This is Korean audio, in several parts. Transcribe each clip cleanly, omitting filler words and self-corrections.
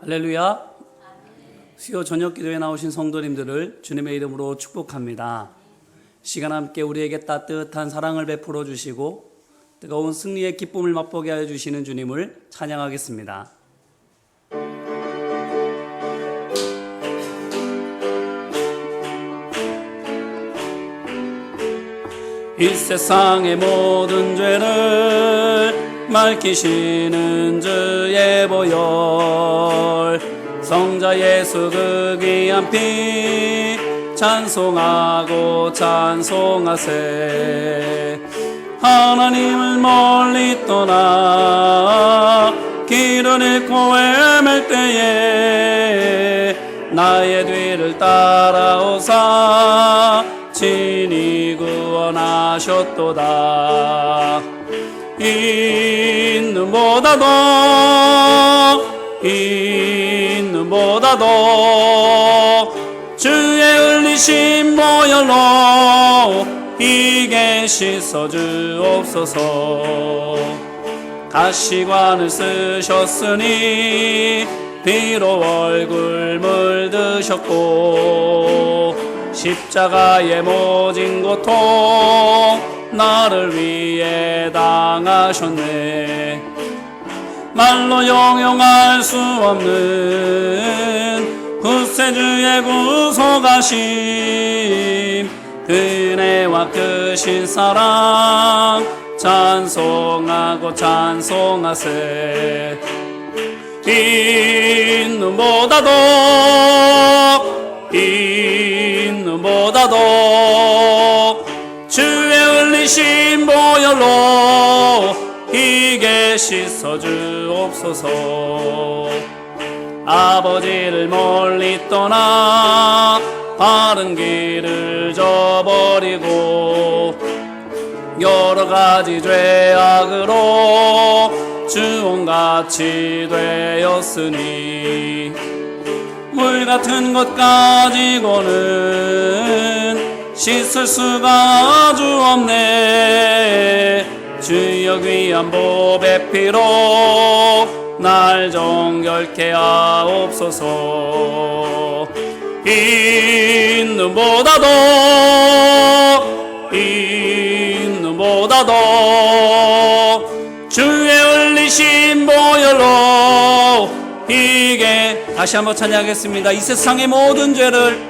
할렐루야. 수요 저녁 기도에 나오신 성도님들을 주님의 이름으로 축복합니다. 시간 함께 우리에게 따뜻한 사랑을 베풀어 주시고 뜨거운 승리의 기쁨을 맛보게 하여 주시는 주님을 찬양하겠습니다. 이 세상의 모든 죄를 맑히시는 주의 보혈, 성자 예수 그 귀한 피 찬송하고 찬송하세. 하나님을 멀리 떠나 길을 잃고 헤맬 때에 나의 뒤를 따라오사 친히 구원하셨도다. 있는 보다도 주의 흘리신 보혈로 이게 씻어 주옵소서. 가시관을 쓰셨으니 피로 얼굴 물드셨고 십자가의 모진 고통 나를 위해 당하셨네. 말로 형용할 수 없는 구세주의 구속하심, 은혜와 크신 사랑 찬송하고 찬송하세. 있는 보다도 주의 흘리신 보혈로 이게 씻어 주옵소서. 아버지를 멀리 떠나 바른 길을 저버리고 여러 가지 죄악으로 주홍같이 되었으니 물 같은 것 가지고는 씻을 수가 아주 없네. 주여 귀한 보배 피로 날 정결케 하옵소서. 있는 보다도 주의 흘리신 보혈로 이게 다시 한번 찬양하겠습니다. 이 세상의 모든 죄를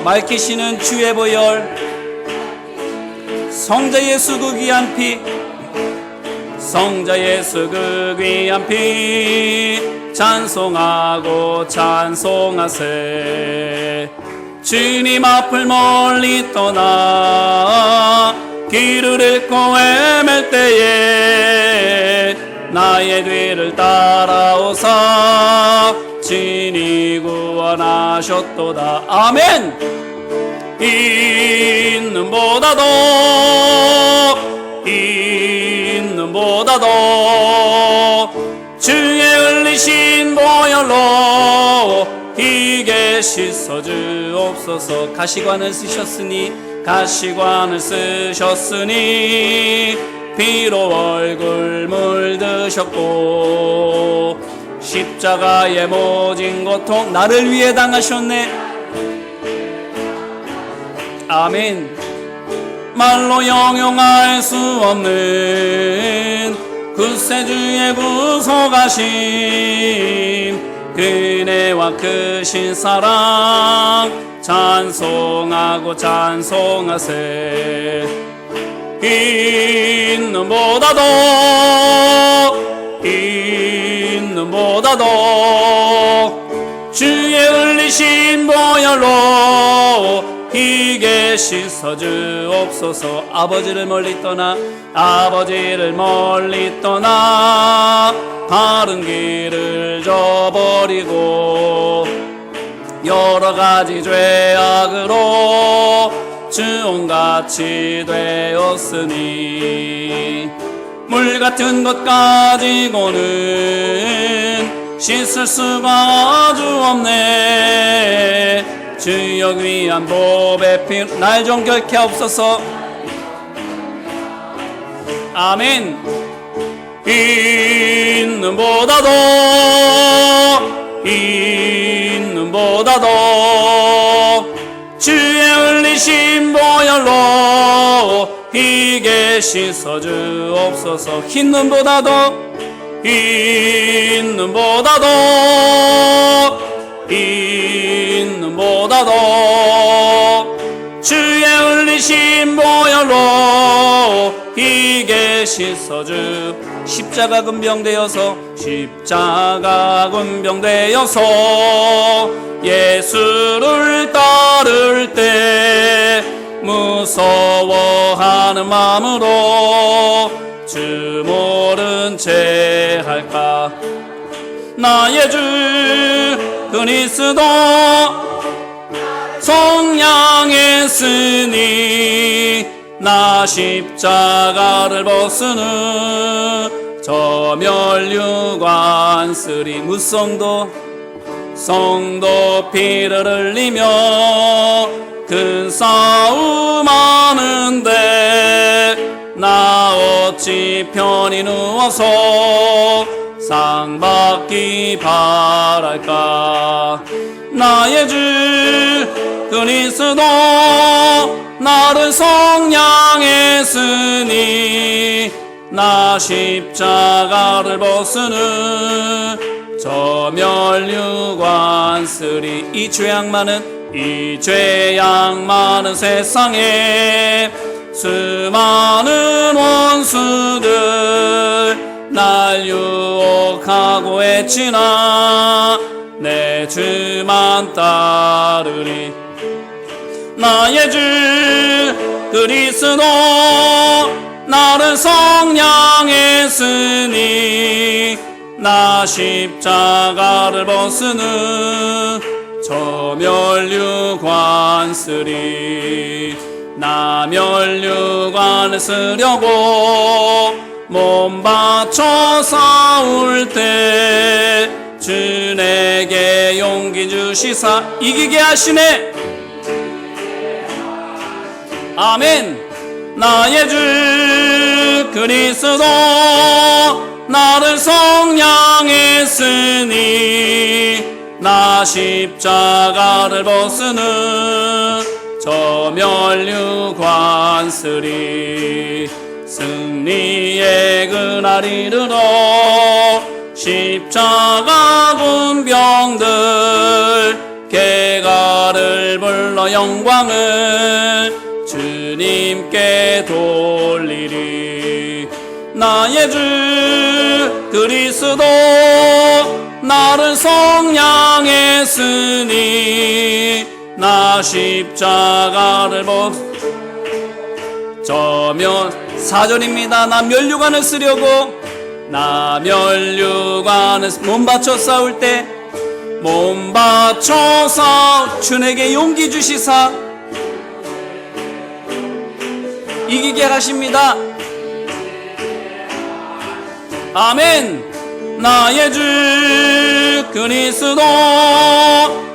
맑히시는 주의 보혈, 성자 예수 그 귀한 피, 찬송하고 찬송하세. 주님 앞을 멀리 떠나 길을 잃고 헤맬 때에 나의 뒤를 따라오사 친히 구원하셨도다. 아멘. 있는 보다도 주의 흘리신 보혈로 이게 씻어 주옵소서. 가시관을 쓰셨으니 피로 얼굴 물드셨고 십자가의 모진 고통 나를 위해 당하셨네. 아멘. 말로 형용할 수 없는 구세주의 구속하심, 은혜와 크신 사랑 찬송하고 찬송하세. 있는 보다도 주의 흘리신 보혈로 이게 씻어 주옵소서. 아버지를 멀리 떠나 바른 길을 저버리고 여러 가지 죄악으로 주홍같이 되었으니 물 같은 것 가지고는 씻을 수가 아주 없네. 주여 귀한 보배 피 날 정결케 하옵소서. 아멘. 있는 보다도 주의 흘리신 보혈로 이게 씻어주옵소서. 있는 보다도 주의 흘리신 보혈로 이게 씻어주. 십자가 근병되어서 예수를 따를 때 무서워하는 마음으로 주 모른 채 할까. 나의 주 그리스도 성량했으니 나 십자가를 벗으는 저 멸류관 쓰리. 성도 피를 흘리며 큰 싸움 하는데 나 어찌 편히 누워서 상 받기 바랄까. 나의 주 그리스도 나를 성량했으니 나 십자가를 벗으는 저 멸류관 쓰리. 이 죄악 많은 세상에 수많은 원수들 날 유혹하고 애치나 내 주만 따르리. 나의 주 그리스도 나를 성량했으니 나 십자가를 벗으는 저 멸류관 쓰리. 나 멸류관을 쓰려고 몸 바쳐 싸울 때 주 내게 용기 주시사 이기게 하시네. 아멘. 나의 주 그리스도 나를 성량했으니 나 십자가를 벗으는 저 멸류관 쓰리. 승리의 그날 이르러 십자가 군병들 개가를 불러 영광을 주님께 돌리리. 나의 주 그리스도 나를 성량했으니 나 십자가를 저면 4절입니다. 나 멸류관을 쓰려고 나 멸류관을 몸 바쳐 싸울 때 몸 바쳐 싸울 주 내게 용기 주시사 이기게 하십니다. 아멘. 나의 주 그리스도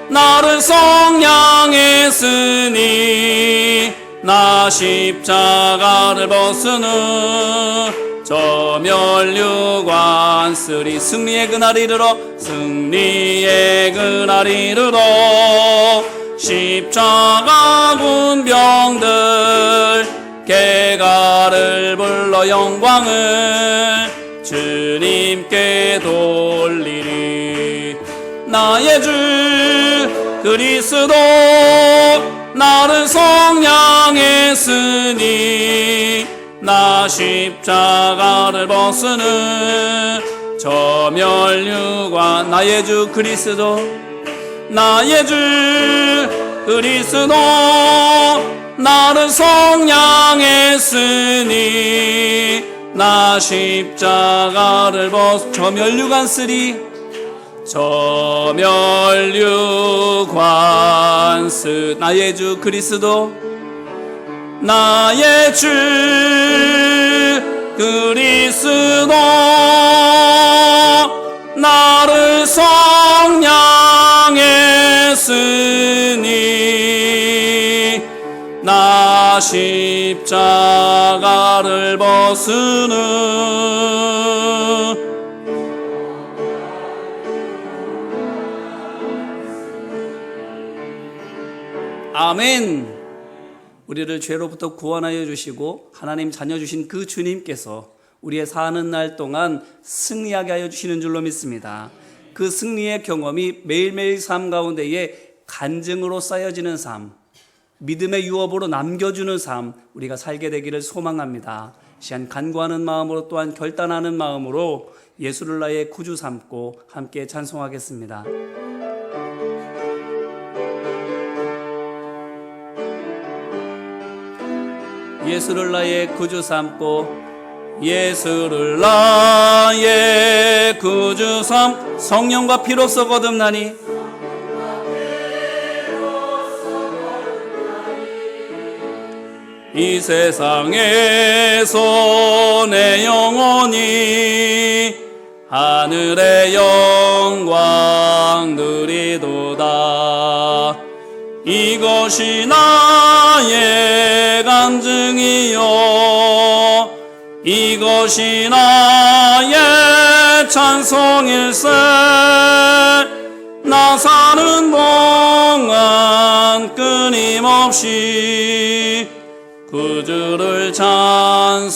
나를 성량했으니 나 십자가를 벗으는 저 멸류관 쓰리. 승리의 그날 이르러 십자가 군병들 개가를 불러 영광을 주님께 돌리리. 나의 주 그리스도 나를 성량했으니 나 십자가를 벗으는 저 멸류관. 나의 주 그리스도 나의 주 그리스도 나를 성량했으니 나 십자가를 벗 저 멸류관 쓰리. 저 멸류관 쓰 나의 주 그리스도 나의 주 그리스도 나를 성량했으니 나 나 십자가를 벗으는 아멘. 우리를 죄로부터 구원하여 주시고 하나님 자녀 주신 그 주님께서 우리의 사는 날 동안 승리하게 하여 주시는 줄로 믿습니다. 그 승리의 경험이 매일매일 삶 가운데에 간증으로 쌓여지는 삶, 믿음의 유업으로 남겨주는 삶, 우리가 살게 되기를 소망합니다. 시간 간구하는 마음으로 또한 결단하는 마음으로 예수를 나의 구주 삼고 함께 찬송하겠습니다. 예수를 나의 구주 삼고 예수를 나의 구주 삼 성령과 피로써 거듭나니 이 세상에서 내 영혼이 하늘의 영광 누리도다. 이것이 나의 간증이요 이것이 나의 찬송일세. 나 사는 동안 끊임없이 구주를 찬송하리로.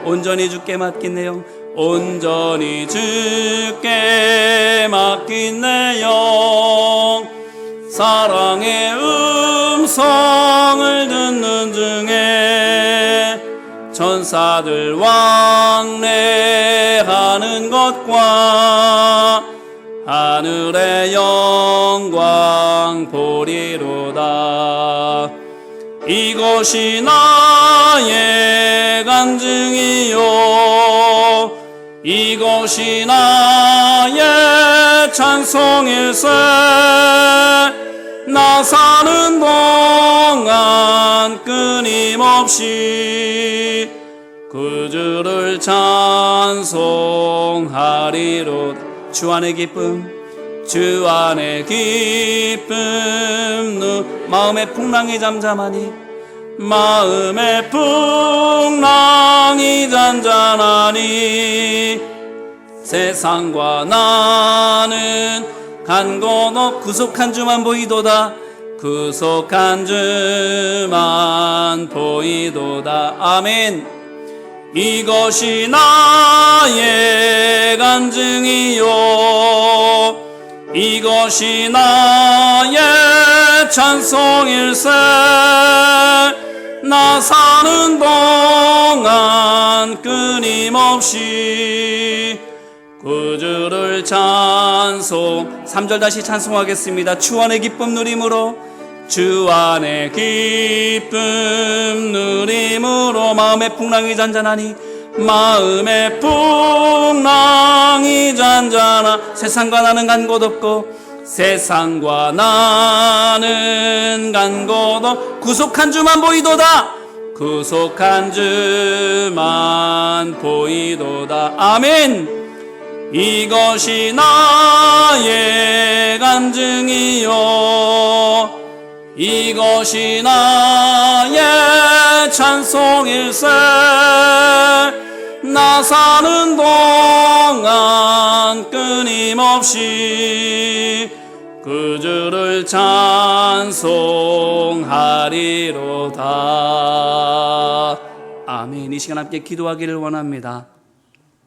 온전히 주께 맡긴 내용, 온전히 주께 맡긴 내용, 사랑의 음성을 듣는 중에 천사들 왕래하는 것과 하늘의 영광 보리로다. 이것이 나의 간증이요 이것이 나의 찬송일세. 나 사는 동안 끊임없이 구주를 찬송하리로. 주 안의 기쁨, 주 안의 기쁨, 마음의 풍랑이 잠잠하니 마음의 풍랑이 잔잔하니 세상과 나는 간 곳 없 구속한 주만 보이도다. 구속한 주만 보이도다. 아멘. 이것이 나의 간증이요 이것이 나의 찬송일세. 나 사는 동안 끊임없이 구주를 찬송. 3절 다시 찬송하겠습니다. 주 안의 기쁨 누림으로 주 안의 기쁨 누림으로 마음의 풍랑이 잔잔하니 마음의 풍랑이 잔잔하. 세상과 나는 간 곳 없고 세상과 나는 간 곳 없 구속한 주만 보이도다. 구속한 주만 보이도다. 아멘. 이것이 나의 간증이요 이것이 나의 찬송일세. 나 사는 동안 끊임없이 구주를 찬송하리로다. 아멘. 이 시간 함께 기도하기를 원합니다.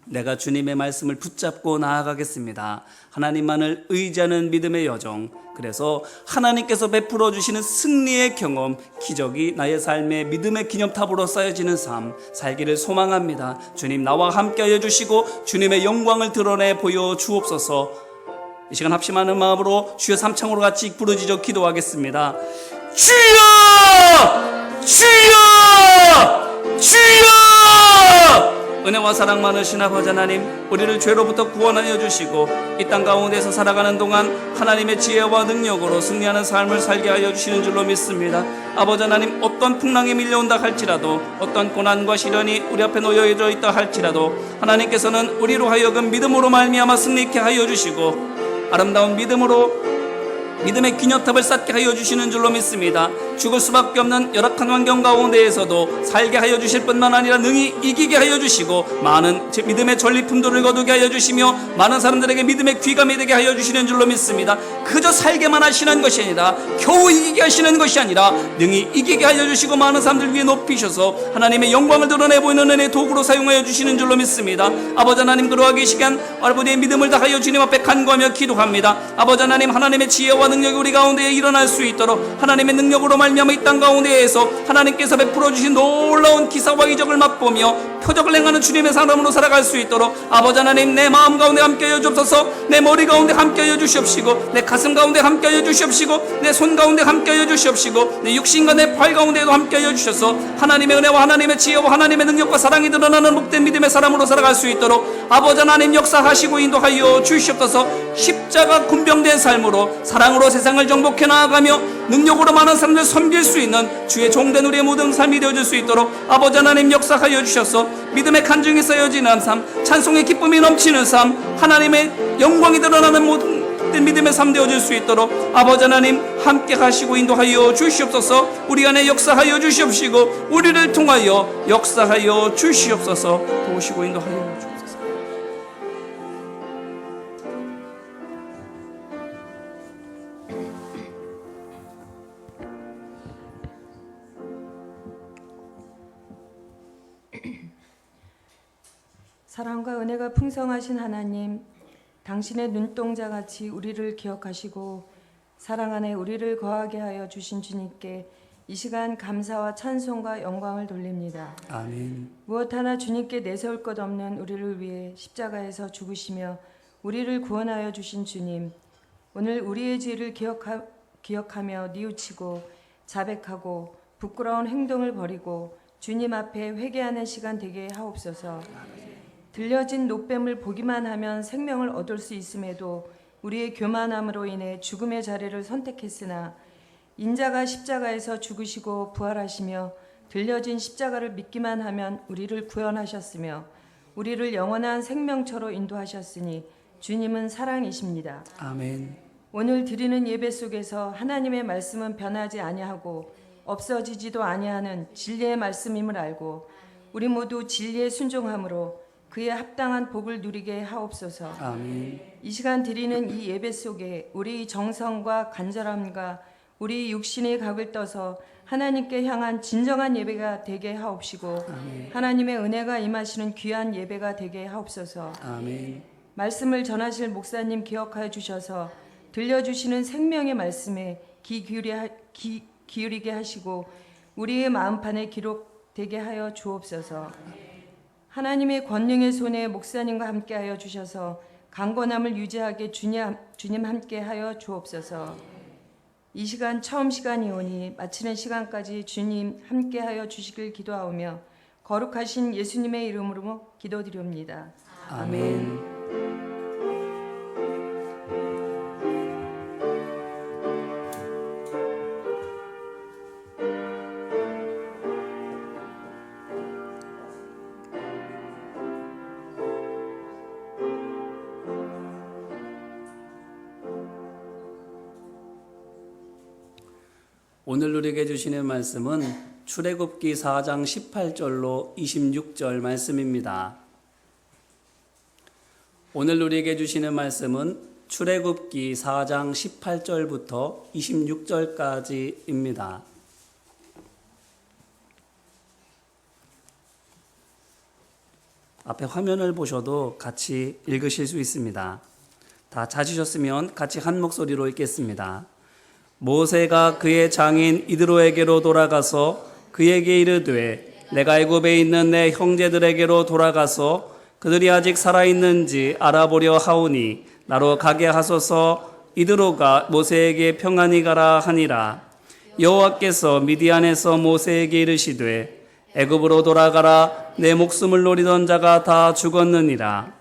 내가 주님의 말씀을 붙잡고 나아가겠습니다. 하나님만을 의지하는 믿음의 여정, 그래서 하나님께서 베풀어 주시는 승리의 경험, 기적이 나의 삶의 믿음의 기념탑으로 쌓여지는 삶 살기를 소망합니다. 주님 나와 함께하여 주시고 주님의 영광을 드러내 보여 주옵소서. 이 시간 합심하는 마음으로 주여 삼창으로 같이 부르짖어 기도하겠습니다. 주여! 주여! 주여! 은혜와 사랑 많으신 아버지 하나님, 우리를 죄로부터 구원하여 주시고 이 땅 가운데서 살아가는 동안 하나님의 지혜와 능력으로 승리하는 삶을 살게 하여 주시는 줄로 믿습니다. 아버지 하나님, 어떤 풍랑이 밀려온다 할지라도, 어떤 고난과 시련이 우리 앞에 놓여져 있다 할지라도 하나님께서는 우리로 하여금 믿음으로 말미암아 승리케 하여 주시고 아름다운 믿음으로 믿음의 기념탑을 쌓게 하여 주시는 줄로 믿습니다. 죽을 수밖에 없는 열악한 환경 가운데에서도 살게 하여 주실 뿐만 아니라 능히 이기게 하여 주시고 많은 믿음의 전리품들을 거두게 하여 주시며 많은 사람들에게 믿음의 귀감이 되게 하여 주시는 줄로 믿습니다. 그저 살게만 하시는 것이 아니라 겨우 이기게 하시는 것이 아니라 능히 이기게 하여 주시고 많은 사람들 위해 높이셔서 하나님의 영광을 드러내 보이는 은혜의 도구로 사용하여 주시는 줄로 믿습니다. 아버지 하나님, 그러하기 이 시간 아버지의 믿음을 다하여 주님 앞에 간구하며 기도합니다. 아버지 하나님, 하나님의 지혜와 능력이 우리 가운데에 일어날 수 있도록 하나님의 능력으로 말미암아 이 땅 가운데에서 하나님께서 베풀어 주신 놀라운 기사와 이적을 맛보며 표적을 행하는 주님의 사람으로 살아갈 수 있도록 아버지 하나님, 내 마음 가운데 함께하여 주옵소서. 내 머리 가운데 함께하여 주시옵시고 내 가슴 가운데 함께하여 주시옵시고 내 손 가운데 함께하여 주시옵시고 내 육신과 내 팔 가운데에도 함께하여 주셔서 하나님의 은혜와 하나님의 지혜와 하나님의 능력과 사랑이 드러나는 복된 믿음의 사람으로 살아갈 수 있도록 아버지 하나님 역사하시고 인도하여 주시옵소서. 십자가 군병된 삶으로 사랑으로 세상을 정복해 나아가며 능력으로 많은 사람들 섬길 수 있는 주의 종된 우리의 모든 삶이 되어질 수 있도록 아버지 하나님 역사하여 주셔서 믿음의 간증이 쌓여지는 삶, 찬송의 기쁨이 넘치는 삶, 하나님의 영광이 드러나는 모든 믿음의 삶 되어질 수 있도록 아버지 하나님 함께 하시고 인도하여 주시옵소서. 우리 안에 역사하여 주시옵시고 우리를 통하여 역사하여 주시옵소서. 도우시고 인도하여 주옵소서. 사랑과 은혜가 풍성하신 하나님, 당신의 눈동자같이 우리를 기억하시고 사랑 안에 우리를 거하게 하여 주신 주님께 이 시간 감사와 찬송과 영광을 돌립니다. 아멘. 무엇 하나 주님께 내세울 것 없는 우리를 위해 십자가에서 죽으시며 우리를 구원하여 주신 주님, 오늘 우리의 죄를 기억하며 뉘우치고 자백하고 부끄러운 행동을 버리고 주님 앞에 회개하는 시간 되게 하옵소서. 들려진 노뱀을 보기만 하면 생명을 얻을 수 있음에도 우리의 교만함으로 인해 죽음의 자리를 선택했으나 인자가 십자가에서 죽으시고 부활하시며 들려진 십자가를 믿기만 하면 우리를 구원하셨으며 우리를 영원한 생명처로 인도하셨으니 주님은 사랑이십니다. 아멘. 오늘 드리는 예배 속에서 하나님의 말씀은 변하지 아니하고 없어지지도 아니하는 진리의 말씀임을 알고 우리 모두 진리에 순종함으로 그의 합당한 복을 누리게 하옵소서. 아멘. 이 시간 드리는 이 예배 속에 우리 정성과 간절함과 우리 육신의 각을 떠서 하나님께 향한 진정한 예배가 되게 하옵시고 아멘. 하나님의 은혜가 임하시는 귀한 예배가 되게 하옵소서. 아멘. 말씀을 전하실 목사님 기억하여 주셔서 들려주시는 생명의 말씀에 귀 기울이게 하시고 우리의 마음판에 기록되게 하여 주옵소서. 하나님의 권능의 손에 목사님과 함께하여 주셔서 강건함을 유지하게 주님 함께하여 주옵소서. 이 시간 처음 시간이오니 마치는 시간까지 주님 함께하여 주시길 기도하오며 거룩하신 예수님의 이름으로 기도드립니다. 아멘. 오늘 우리에게 주시는 말씀은 출애굽기 4장 18절로 26절 말씀입니다. 오늘 우리에게 주시는 말씀은 출애굽기 4장 18절부터 26절까지입니다. 앞에 화면을 보셔도 같이 읽으실 수 있습니다. 다 찾으셨으면 같이 한 목소리로 읽겠습니다. 모세가 그의 장인 이드로에게로 돌아가서 그에게 이르되 내가 애굽에 있는 내 형제들에게로 돌아가서 그들이 아직 살아있는지 알아보려 하오니 나로 가게 하소서. 이드로가 모세에게 평안히 가라 하니라. 여호와께서 미디안에서 모세에게 이르시되 애굽으로 돌아가라. 내 목숨을 노리던 자가 다 죽었느니라.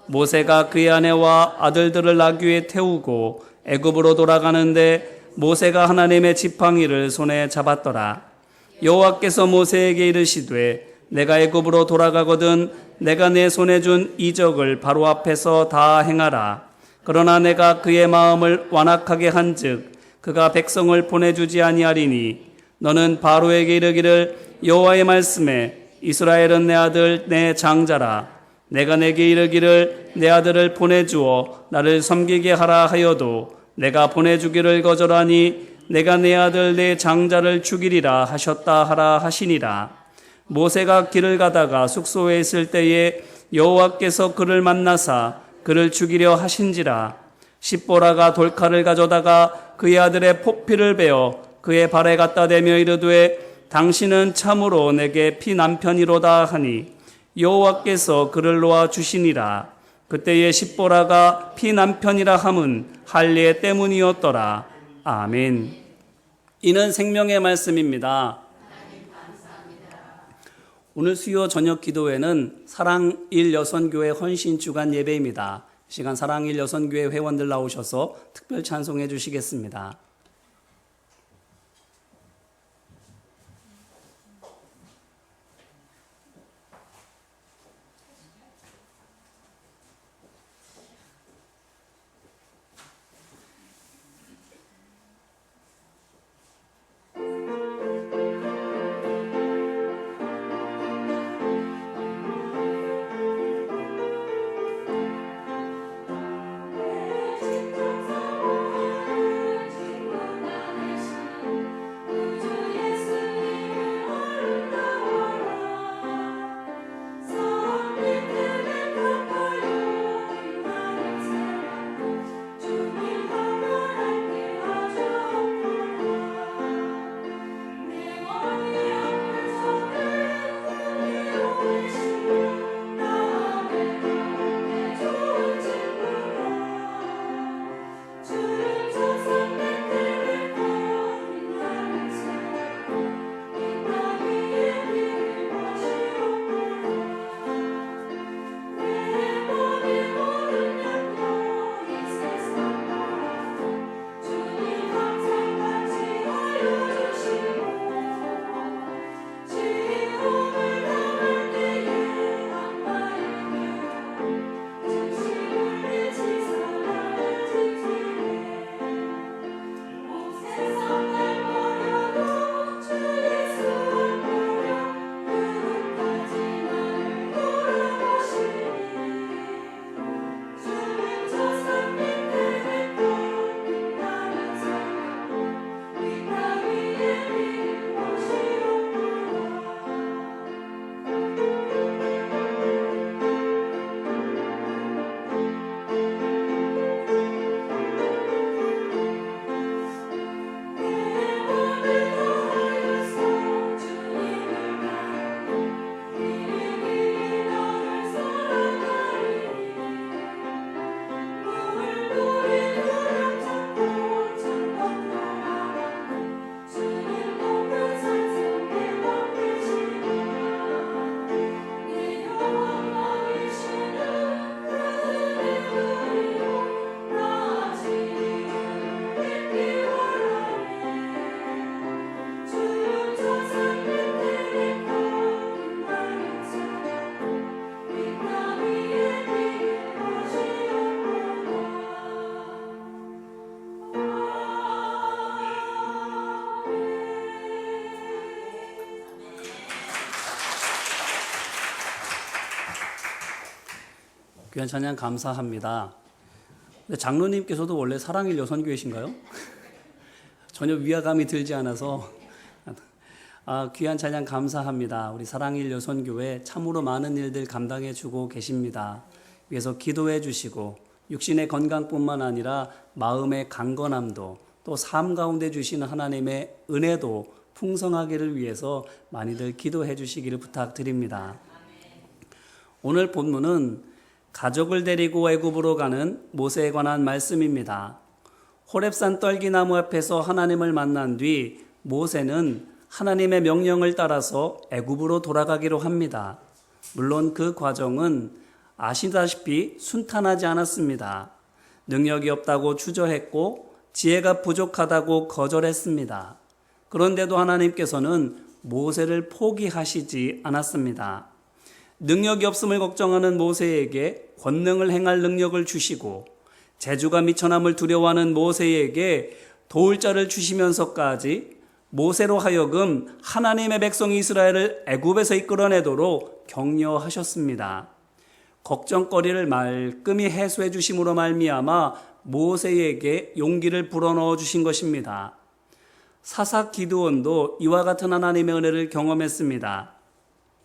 모세가 그의 아내와 아들들을 나귀에 태우고 애굽으로 돌아가는데 모세가 하나님의 지팡이를 손에 잡았더라. 여호와께서 모세에게 이르시되 내가 애굽으로 돌아가거든 내가 내 손에 준 이적을 바로 앞에서 다 행하라. 그러나 내가 그의 마음을 완악하게 한즉 그가 백성을 보내주지 아니하리니 너는 바로에게 이르기를 여호와의 말씀에 이스라엘은 내 아들 내 장자라. 내가 내게 이르기를 내 아들을 보내주어 나를 섬기게 하라 하여도 내가 보내주기를 거절하니 내가 내 아들 내 장자를 죽이리라 하셨다 하라 하시니라. 모세가 길을 가다가 숙소에 있을 때에 여호와께서 그를 만나사 그를 죽이려 하신지라. 십보라가 돌칼을 가져다가 그의 아들의 포피를 베어 그의 발에 갖다 대며 이르되 당신은 참으로 내게 피남편이로다 하니 여호와께서 그를 놓아 주시니라. 그때에 십보라가 피남편이라 함은 할례 때문이었더라. 아멘. 이는 생명의 말씀입니다. 오늘 수요 저녁 기도회는 사랑일 여선교회 헌신 주간 예배입니다. 이 시간 사랑일 여선교회 회원들 나오셔서 특별 찬송해 주시겠습니다. 귀한 찬양 감사합니다. 근데 장로님께서도 원래 사랑일 여선교회신가요? 전혀 위화감이 들지 않아서 귀한 찬양 감사합니다. 우리 사랑일 여선교회 참으로 많은 일들 감당해 주고 계십니다. 위해서 기도해 주시고 육신의 건강뿐만 아니라 마음의 강건함도 또 삶 가운데 주시는 하나님의 은혜도 풍성하기를 위해서 많이들 기도해 주시기를 부탁드립니다. 오늘 본문은 가족을 데리고 애굽으로 가는 모세에 관한 말씀입니다. 호렙산 떨기나무 앞에서 하나님을 만난 뒤 모세는 하나님의 명령을 따라서 애굽으로 돌아가기로 합니다. 물론 그 과정은 아시다시피 순탄하지 않았습니다. 능력이 없다고 주저했고 지혜가 부족하다고 거절했습니다. 그런데도 하나님께서는 모세를 포기하시지 않았습니다. 능력이 없음을 걱정하는 모세에게 권능을 행할 능력을 주시고 재주가 미천함을 두려워하는 모세에게 도울 자를 주시면서까지 모세로 하여금 하나님의 백성 이스라엘을 애굽에서 이끌어내도록 격려하셨습니다. 걱정거리를 말끔히 해소해 주심으로 말미암아 모세에게 용기를 불어넣어 주신 것입니다. 사사 기드온도 이와 같은 하나님의 은혜를 경험했습니다.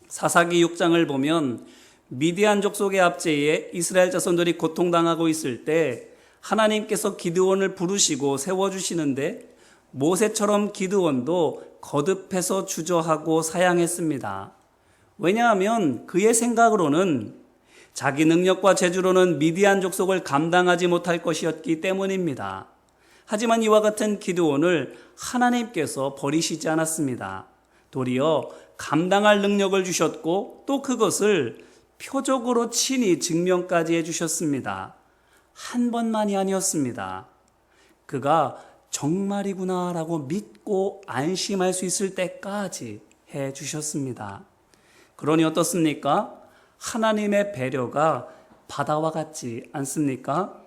사사기 6장을 보면 미디안 족속의 압제에 이스라엘 자손들이 고통당하고 있을 때 하나님께서 기드온을 부르시고 세워주시는데 모세처럼 기드온도 거듭해서 주저하고 사양했습니다. 왜냐하면 그의 생각으로는 자기 능력과 재주로는 미디안 족속을 감당하지 못할 것이었기 때문입니다. 하지만 이와 같은 기드온을 하나님께서 버리시지 않았습니다. 도리어 감당할 능력을 주셨고 또 그것을 표적으로 친히 증명까지 해주셨습니다. 한 번만이 아니었습니다. 그가 정말이구나라고 믿고 안심할 수 있을 때까지 해주셨습니다. 그러니 어떻습니까? 하나님의 배려가 바다와 같지 않습니까?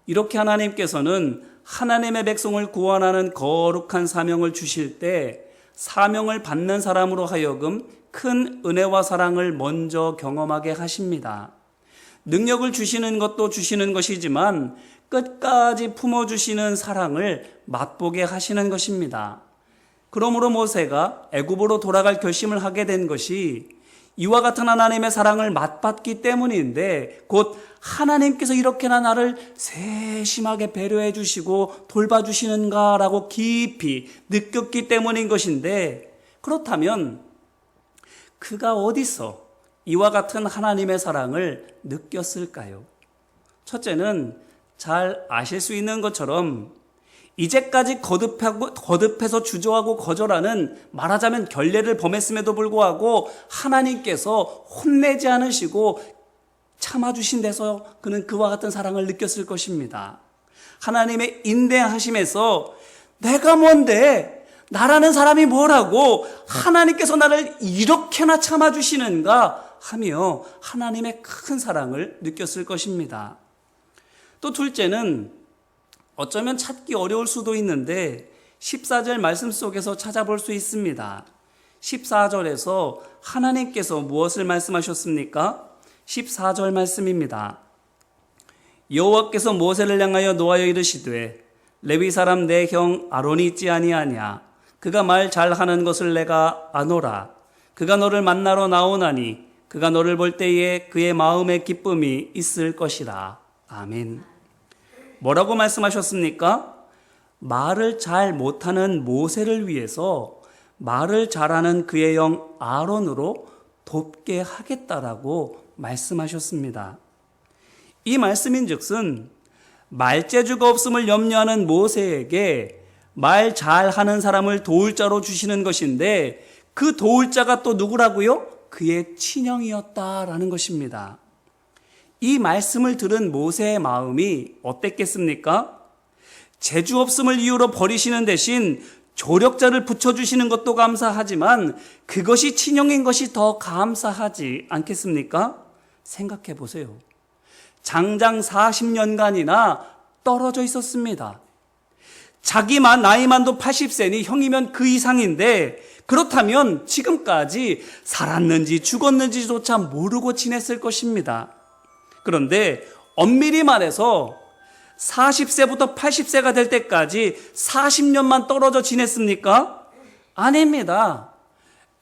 이렇게 하나님께서는 하나님의 백성을 구원하는 거룩한 사명을 주실 때 사명을 받는 사람으로 하여금 큰 은혜와 사랑을 먼저 경험하게 하십니다. 능력을 주시는 것도 주시는 것이지만 끝까지 품어주시는 사랑을 맛보게 하시는 것입니다. 그러므로 모세가 애굽으로 돌아갈 결심을 하게 된 것이 이와 같은 하나님의 사랑을 맛봤기 때문인데 곧 하나님께서 이렇게나 나를 세심하게 배려해 주시고 돌봐주시는가라고 깊이 느꼈기 때문인 것인데, 그렇다면 그가 어디서 이와 같은 하나님의 사랑을 느꼈을까요? 첫째는 잘 아실 수 있는 것처럼 이제까지 거듭해서 주저하고 거절하는, 말하자면 결례를 범했음에도 불구하고 하나님께서 혼내지 않으시고 참아주신 데서 그는 그와 같은 사랑을 느꼈을 것입니다. 하나님의 인내하심에서 내가 뭔데, 나라는 사람이 뭐라고 하나님께서 나를 이렇게나 참아주시는가 하며 하나님의 큰 사랑을 느꼈을 것입니다. 또 둘째는 어쩌면 찾기 어려울 수도 있는데 14절 말씀 속에서 찾아볼 수 있습니다. 14절에서 하나님께서 무엇을 말씀하셨습니까? 14절 말씀입니다. 여호와께서 모세를 향하여 노하여 이르시되 레위 사람 내 형 아론이 있지 아니하냐? 그가 말 잘하는 것을 내가 아노라. 그가 너를 만나러 나오나니 그가 너를 볼 때에 그의 마음에 기쁨이 있을 것이라. 아멘. 뭐라고 말씀하셨습니까? 말을 잘 못하는 모세를 위해서 말을 잘하는 그의 형 아론으로 돕게 하겠다라고 말씀하셨습니다. 이 말씀인즉슨 말재주가 없음을 염려하는 모세에게 말 잘하는 사람을 도울 자로 주시는 것인데 그 도울 자가 또 누구라고요? 그의 친형이었다라는 것입니다. 이 말씀을 들은 모세의 마음이 어땠겠습니까? 재주 없음을 이유로 버리시는 대신 조력자를 붙여주시는 것도 감사하지만 그것이 친형인 것이 더 감사하지 않겠습니까? 생각해 보세요. 장장 40년간이나 떨어져 있었습니다. 자기만 나이만도 80세니 형이면 그 이상인데 그렇다면 지금까지 살았는지 죽었는지조차 모르고 지냈을 것입니다. 그런데 엄밀히 말해서 40세부터 80세가 될 때까지 40년만 떨어져 지냈습니까? 아닙니다.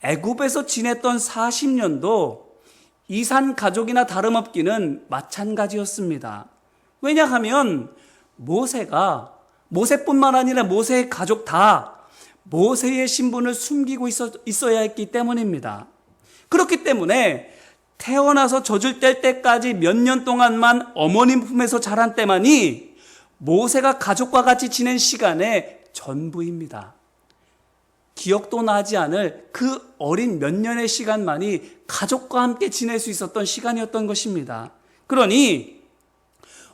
애굽에서 지냈던 40년도 이산 가족이나 다름없기는 마찬가지였습니다. 왜냐하면 모세뿐만 아니라 모세의 가족 다 모세의 신분을 숨기고 있어야 했기 때문입니다. 그렇기 때문에 태어나서 젖을 뗄 때까지 몇 년 동안만 어머님 품에서 자란 때만이 모세가 가족과 같이 지낸 시간의 전부입니다. 기억도 나지 않을 그 어린 몇 년의 시간만이 가족과 함께 지낼 수 있었던 시간이었던 것입니다. 그러니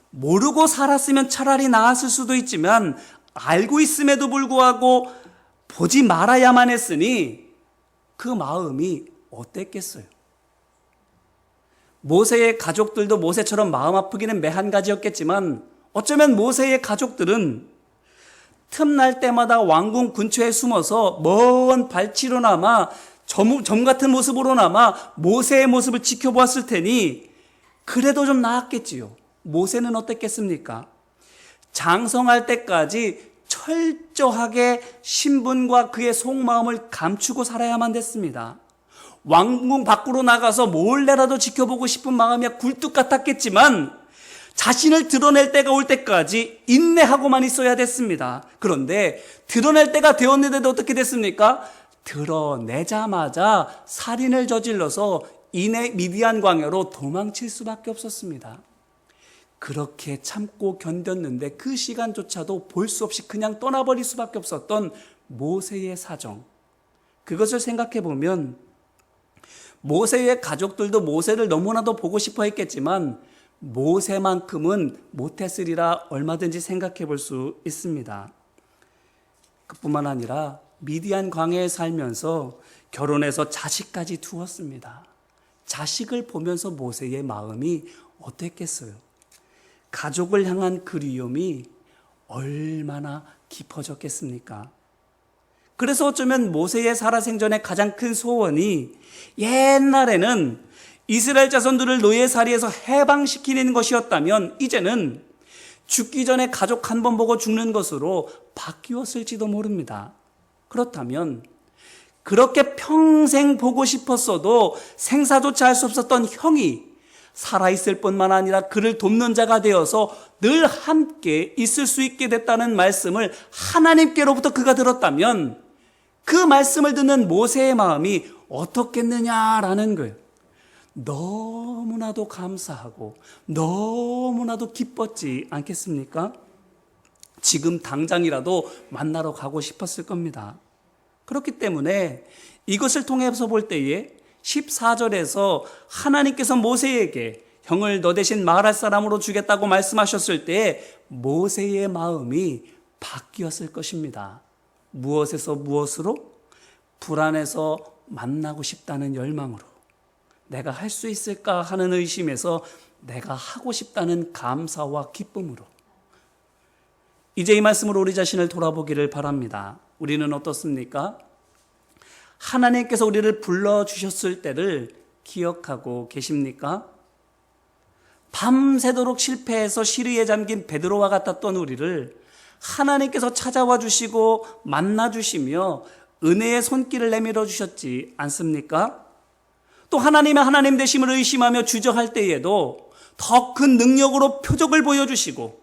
모르고 살았으면 차라리 나았을 수도 있지만 알고 있음에도 불구하고 보지 말아야만 했으니 그 마음이 어땠겠어요? 모세의 가족들도 모세처럼 마음 아프기는 매한 가지였겠지만 어쩌면 모세의 가족들은 틈날 때마다 왕궁 근처에 숨어서 먼 발치로나마 점 같은 모습으로나마 모세의 모습을 지켜보았을 테니 그래도 좀 나았겠지요. 모세는 어땠겠습니까? 장성할 때까지 철저하게 신분과 그의 속마음을 감추고 살아야만 됐습니다. 왕궁 밖으로 나가서 몰래라도 지켜보고 싶은 마음이 굴뚝 같았겠지만 자신을 드러낼 때가 올 때까지 인내하고만 있어야 됐습니다. 그런데 드러낼 때가 되었는데도 어떻게 됐습니까? 드러내자마자 살인을 저질러서 이내 미디안 광야로 도망칠 수밖에 없었습니다. 그렇게 참고 견뎠는데 그 시간조차도 볼 수 없이 그냥 떠나버릴 수밖에 없었던 모세의 사정. 그것을 생각해 보면 모세의 가족들도 모세를 너무나도 보고 싶어 했겠지만 모세만큼은 못했으리라 얼마든지 생각해 볼 수 있습니다. 그뿐만 아니라 미디안 광야에 살면서 결혼해서 자식까지 두었습니다. 자식을 보면서 모세의 마음이 어땠겠어요? 가족을 향한 그리움이 얼마나 깊어졌겠습니까? 그래서 어쩌면 모세의 살아생전의 가장 큰 소원이 옛날에는 이스라엘 자손들을 노예살이에서 해방시키는 것이었다면 이제는 죽기 전에 가족 한 번 보고 죽는 것으로 바뀌었을지도 모릅니다. 그렇다면 그렇게 평생 보고 싶었어도 생사조차 할 수 없었던 형이 살아있을 뿐만 아니라 그를 돕는 자가 되어서 늘 함께 있을 수 있게 됐다는 말씀을 하나님께로부터 그가 들었다면 그 말씀을 듣는 모세의 마음이 어떻겠느냐라는 거예요. 너무나도 감사하고 너무나도 기뻤지 않겠습니까? 지금 당장이라도 만나러 가고 싶었을 겁니다. 그렇기 때문에 이것을 통해서 볼 때에 14절에서 하나님께서 모세에게 형을 너 대신 말할 사람으로 주겠다고 말씀하셨을 때 모세의 마음이 바뀌었을 것입니다. 무엇에서 무엇으로? 불안해서 만나고 싶다는 열망으로, 내가 할 수 있을까 하는 의심에서 내가 하고 싶다는 감사와 기쁨으로. 이제 이 말씀으로 우리 자신을 돌아보기를 바랍니다. 우리는 어떻습니까? 하나님께서 우리를 불러주셨을 때를 기억하고 계십니까? 밤새도록 실패해서 시리에 잠긴 베드로와 같았던 우리를 하나님께서 찾아와 주시고 만나 주시며 은혜의 손길을 내밀어 주셨지 않습니까? 또 하나님의 하나님 되심을 의심하며 주저할 때에도 더 큰 능력으로 표적을 보여주시고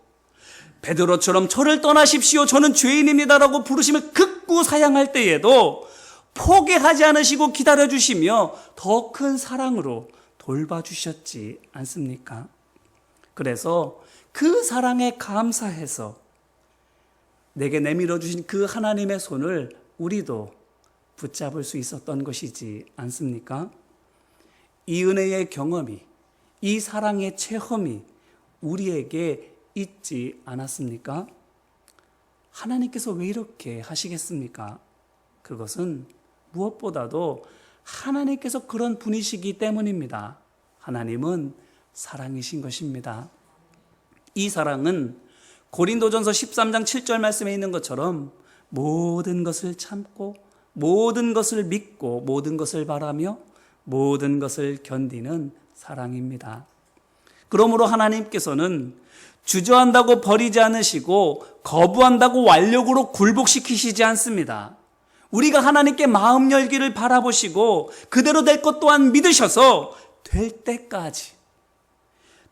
베드로처럼 저를 떠나십시오, 저는 죄인입니다라고 부르심을 극구 사양할 때에도 포기하지 않으시고 기다려주시며 더 큰 사랑으로 돌봐주셨지 않습니까? 그래서 그 사랑에 감사해서 내게 내밀어 주신 그 하나님의 손을 우리도 붙잡을 수 있었던 것이지 않습니까? 이 은혜의 경험이, 이 사랑의 체험이 우리에게 있지 않았습니까? 하나님께서 왜 이렇게 하시겠습니까? 그것은 무엇보다도 하나님께서 그런 분이시기 때문입니다. 하나님은 사랑이신 것입니다. 이 사랑은 고린도전서 13장 7절 말씀에 있는 것처럼 모든 것을 참고 모든 것을 믿고 모든 것을 바라며 모든 것을 견디는 사랑입니다. 그러므로 하나님께서는 주저한다고 버리지 않으시고 거부한다고 완력으로 굴복시키시지 않습니다. 우리가 하나님께 마음 열기를 바라보시고 그대로 될 것 또한 믿으셔서 될 때까지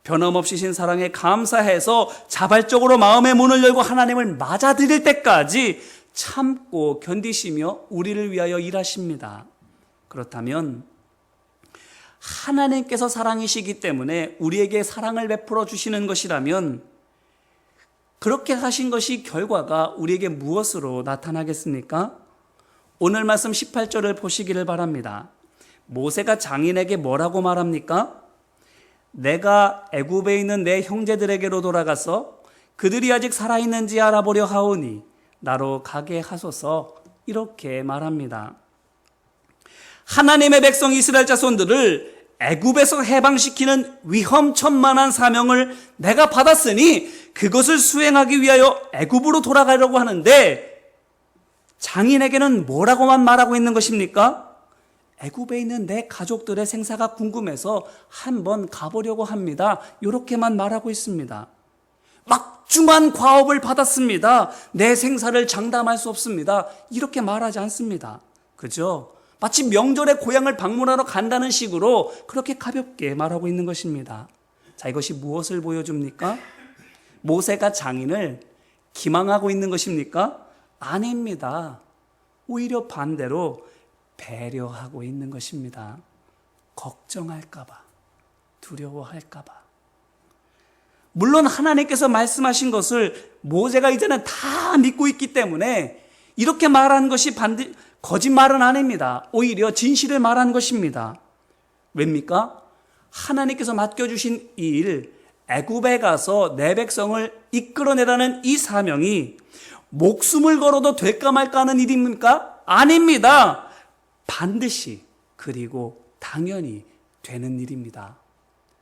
변함없이 신 사랑에 감사해서 자발적으로 마음의 문을 열고 하나님을 맞아들일 때까지 참고 견디시며 우리를 위하여 일하십니다. 그렇다면 하나님께서 사랑이시기 때문에 우리에게 사랑을 베풀어 주시는 것이라면 그렇게 하신 것이 결과가 우리에게 무엇으로 나타나겠습니까? 오늘 말씀 18절을 보시기를 바랍니다. 모세가 장인에게 뭐라고 말합니까? 내가 애굽에 있는 내 형제들에게로 돌아가서 그들이 아직 살아있는지 알아보려 하오니 나로 가게 하소서, 이렇게 말합니다. 하나님의 백성 이스라엘 자손들을 애굽에서 해방시키는 위험천만한 사명을 내가 받았으니 그것을 수행하기 위하여 애굽으로 돌아가려고 하는데 장인에게는 뭐라고만 말하고 있는 것입니까? 애굽에 있는 내 가족들의 생사가 궁금해서 한번 가보려고 합니다. 이렇게만 말하고 있습니다. 막중한 과업을 받았습니다. 내 생사를 장담할 수 없습니다. 이렇게 말하지 않습니다. 그죠? 마치 명절에 고향을 방문하러 간다는 식으로 그렇게 가볍게 말하고 있는 것입니다. 자, 이것이 무엇을 보여줍니까? 모세가 장인을 기망하고 있는 것입니까? 아닙니다. 오히려 반대로 배려하고 있는 것입니다. 걱정할까봐, 두려워할까봐. 물론 하나님께서 말씀하신 것을 모세가 이제는 다 믿고 있기 때문에 이렇게 말한 것이 거짓말은 아닙니다. 오히려 진실을 말한 것입니다. 왜입니까? 하나님께서 맡겨주신 이 일, 애굽에 가서 내 백성을 이끌어내라는 이 사명이 목숨을 걸어도 될까 말까 하는 일입니까? 아닙니다. 반드시, 그리고 당연히 되는 일입니다.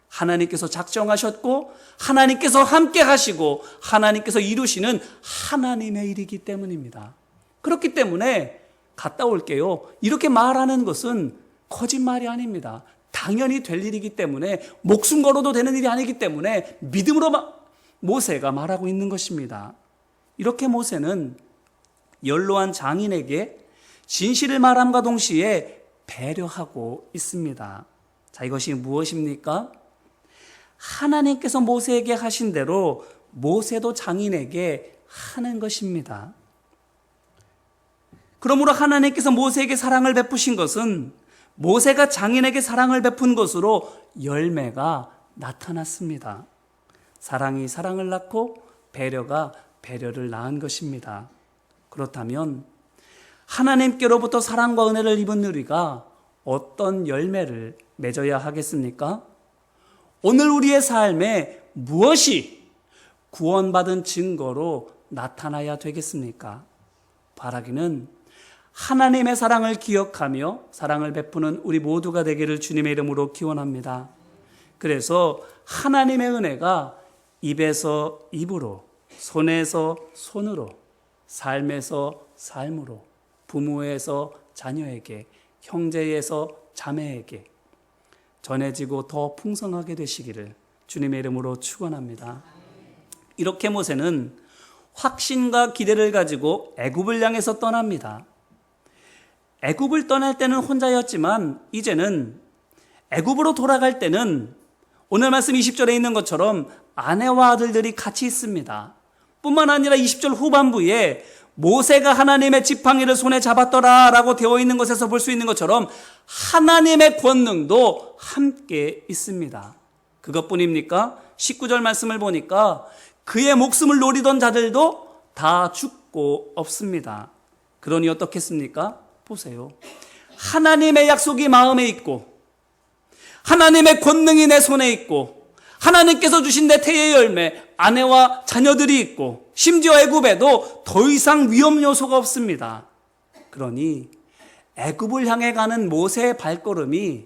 하나님께서 작정하셨고 하나님께서 함께 하시고 하나님께서 이루시는 하나님의 일이기 때문입니다. 그렇기 때문에 갔다 올게요, 이렇게 말하는 것은 거짓말이 아닙니다. 당연히 될 일이기 때문에, 목숨 걸어도 되는 일이 아니기 때문에 믿음으로 모세가 말하고 있는 것입니다. 이렇게 모세는 연로한 장인에게 진실을 말함과 동시에 배려하고 있습니다. 자, 이것이 무엇입니까? 하나님께서 모세에게 하신 대로 모세도 장인에게 하는 것입니다. 그러므로 하나님께서 모세에게 사랑을 베푸신 것은 모세가 장인에게 사랑을 베푼 것으로 열매가 나타났습니다. 사랑이 사랑을 낳고 배려가 배려를 낳은 것입니다. 그렇다면 하나님께로부터 사랑과 은혜를 입은 우리가 어떤 열매를 맺어야 하겠습니까? 오늘 우리의 삶에 무엇이 구원받은 증거로 나타나야 되겠습니까? 바라기는 하나님의 사랑을 기억하며 사랑을 베푸는 우리 모두가 되기를 주님의 이름으로 기원합니다. 그래서 하나님의 은혜가 입에서 입으로, 손에서 손으로, 삶에서 삶으로, 부모에서 자녀에게, 형제에서 자매에게 전해지고 더 풍성하게 되시기를 주님의 이름으로 축원합니다. 이렇게 모세는 확신과 기대를 가지고 애굽을 향해서 떠납니다. 애굽을 떠날 때는 혼자였지만 이제는 애굽으로 돌아갈 때는 오늘 말씀 20절에 있는 것처럼 아내와 아들들이 같이 있습니다. 뿐만 아니라 20절 후반부에 모세가 하나님의 지팡이를 손에 잡았더라 라고 되어 있는 것에서 볼 수 있는 것처럼 하나님의 권능도 함께 있습니다. 그것뿐입니까? 19절 말씀을 보니까 그의 목숨을 노리던 자들도 다 죽고 없습니다. 그러니 어떻겠습니까? 보세요. 하나님의 약속이 마음에 있고 하나님의 권능이 내 손에 있고 하나님께서 주신 내 태의 열매, 아내와 자녀들이 있고 심지어 애굽에도 더 이상 위험 요소가 없습니다. 그러니 애굽을 향해 가는 모세의 발걸음이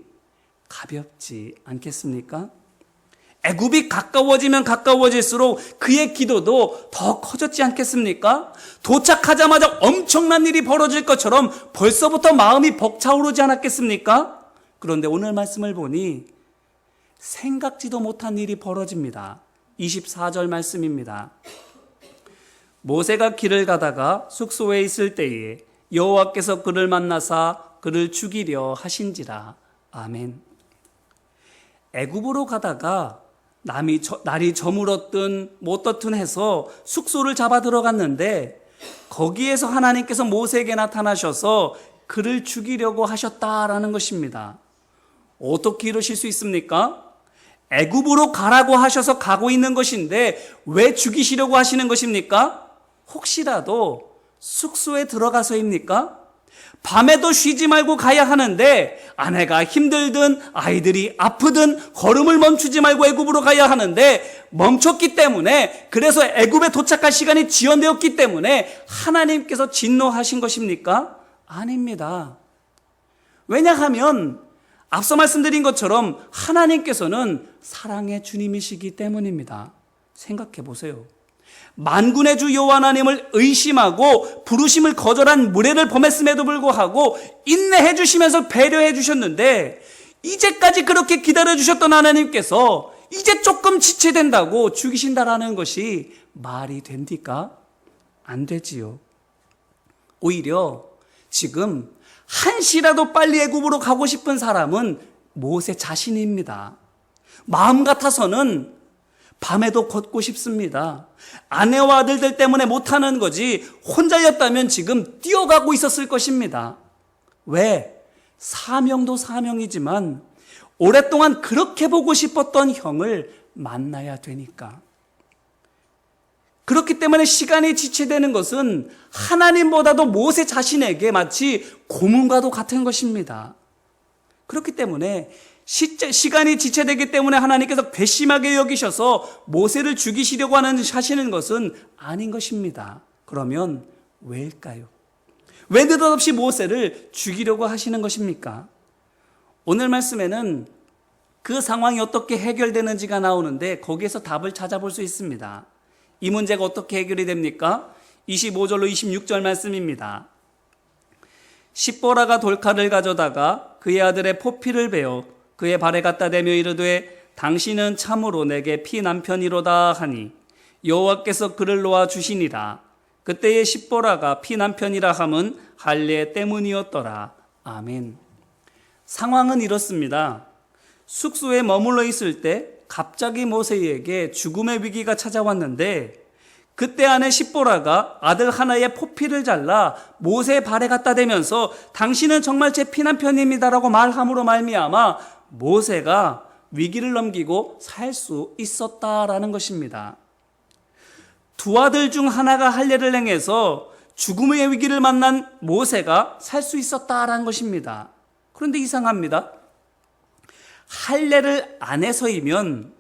가볍지 않겠습니까? 애굽이 가까워지면 가까워질수록 그의 기도도 더 커졌지 않겠습니까? 도착하자마자 엄청난 일이 벌어질 것처럼 벌써부터 마음이 벅차오르지 않았겠습니까? 그런데 오늘 말씀을 보니 생각지도 못한 일이 벌어집니다. 24절 말씀입니다. 모세가 길을 가다가 숙소에 있을 때에 여호와께서 그를 만나사 그를 죽이려 하신지라. 아멘. 애굽으로 가다가 날이 저물었든 못 떴든 해서 숙소를 잡아 들어갔는데 거기에서 하나님께서 모세에게 나타나셔서 그를 죽이려고 하셨다라는 것입니다. 어떻게 이러실 수 있습니까? 애굽으로 가라고 하셔서 가고 있는 것인데 왜 죽이시려고 하시는 것입니까? 혹시라도 숙소에 들어가서입니까? 밤에도 쉬지 말고 가야 하는데 아내가 힘들든 아이들이 아프든 걸음을 멈추지 말고 애굽으로 가야 하는데 멈췄기 때문에, 그래서 애굽에 도착할 시간이 지연되었기 때문에 하나님께서 진노하신 것입니까? 아닙니다. 왜냐하면 앞서 말씀드린 것처럼 하나님께서는 사랑의 주님이시기 때문입니다. 생각해 보세요. 만군의 주 여호와 하나님을 의심하고 부르심을 거절한 무례를 범했음에도 불구하고 인내해 주시면서 배려해 주셨는데, 이제까지 그렇게 기다려 주셨던 하나님께서 이제 조금 지체된다고 죽이신다라는 것이 말이 됩니까? 안 되지요. 오히려 지금 한시라도 빨리 애굽으로 가고 싶은 사람은 모세 자신입니다. 마음 같아서는 밤에도 걷고 싶습니다. 아내와 아들들 때문에 못하는 거지 혼자였다면 지금 뛰어가고 있었을 것입니다. 왜? 사명도 사명이지만 오랫동안 그렇게 보고 싶었던 형을 만나야 되니까. 그렇기 때문에 시간이 지체되는 것은 하나님보다도 모세 자신에게 마치 고문과도 같은 것입니다. 그렇기 때문에 시간이 지체되기 때문에 하나님께서 괘씸하게 여기셔서 모세를 죽이시려고 하시는 것은 아닌 것입니다. 그러면 왜일까요? 왜 느닷없이 모세를 죽이려고 하시는 것입니까? 오늘 말씀에는 그 상황이 어떻게 해결되는지가 나오는데 거기에서 답을 찾아볼 수 있습니다. 이 문제가 어떻게 해결이 됩니까? 25절로 26절 말씀입니다. 십보라가 돌칼을 가져다가 그의 아들의 포피를 베어 그의 발에 갖다 대며 이르되 당신은 참으로 내게 피 남편이로다 하니 여호와께서 그를 놓아 주시니라. 그때의 십보라가 피 남편이라 함은 할례 때문이었더라. 아멘. 상황은 이렇습니다. 숙소에 머물러 있을 때 갑자기 모세에게 죽음의 위기가 찾아왔는데, 그때 아내 십보라가 아들 하나의 포피를 잘라 모세의 발에 갖다 대면서 당신은 정말 제 피남편입니다라고 말함으로 말미암아 모세가 위기를 넘기고 살 수 있었다라는 것입니다. 두 아들 중 하나가 할례를 행해서 죽음의 위기를 만난 모세가 살 수 있었다라는 것입니다. 그런데 이상합니다. 할례를 안 해서이면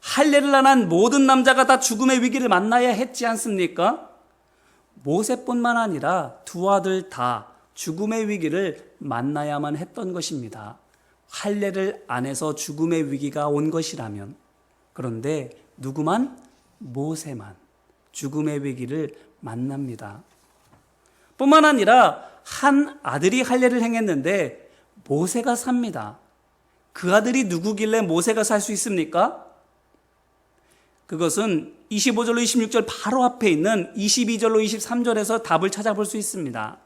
할례를 안 한 모든 남자가 다 죽음의 위기를 만나야 했지 않습니까? 모세뿐만 아니라 두 아들 다 죽음의 위기를 만나야만 했던 것입니다. 할례를 안 해서 죽음의 위기가 온 것이라면. 그런데 누구만? 모세만 죽음의 위기를 만납니다. 뿐만 아니라 한 아들이 할례를 행했는데 모세가 삽니다. 그 아들이 누구길래 모세가 살 수 있습니까? 그것은 25절로 26절 바로 앞에 있는 22절로 23절에서 답을 찾아볼 수 있습니다.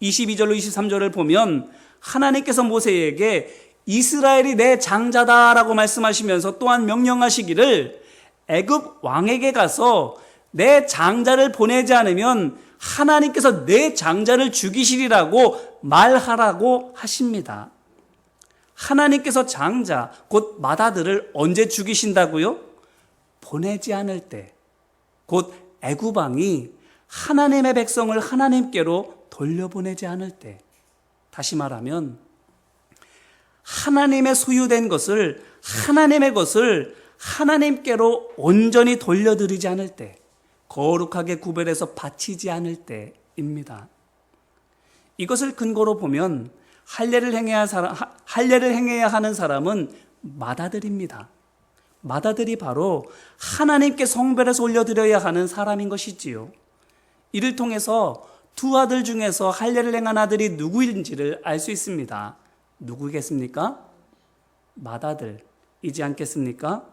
22절로 23절을 보면 하나님께서 모세에게 이스라엘이 내 장자다라고 말씀하시면서 또한 명령하시기를 애굽 왕에게 가서 내 장자를 보내지 않으면 하나님께서 내 장자를 죽이시리라고 말하라고 하십니다. 하나님께서 장자, 곧 맏아들을 언제 죽이신다고요? 보내지 않을 때, 곧 애굽 왕이 하나님의 백성을 하나님께로 돌려보내지 않을 때, 다시 말하면 하나님의 소유된 것을, 하나님의 것을 하나님께로 온전히 돌려드리지 않을 때, 거룩하게 구별해서 바치지 않을 때입니다. 이것을 근거로 보면 할례를 행해야 하는 사람은 맏아들입니다. 맏아들이 바로 하나님께 성별해서 올려드려야 하는 사람인 것이지요. 이를 통해서 두 아들 중에서 할례를 행한 아들이 누구인지를 알 수 있습니다. 누구겠습니까? 맏아들이지 않겠습니까?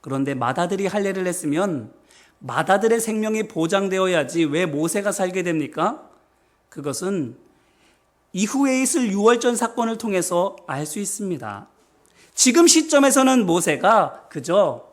그런데 맏아들이 할례를 했으면 맏아들의 생명이 보장되어야지 왜 모세가 살게 됩니까? 그것은 이후에 있을 유월절 사건을 통해서 알 수 있습니다. 지금 시점에서는 모세가 그저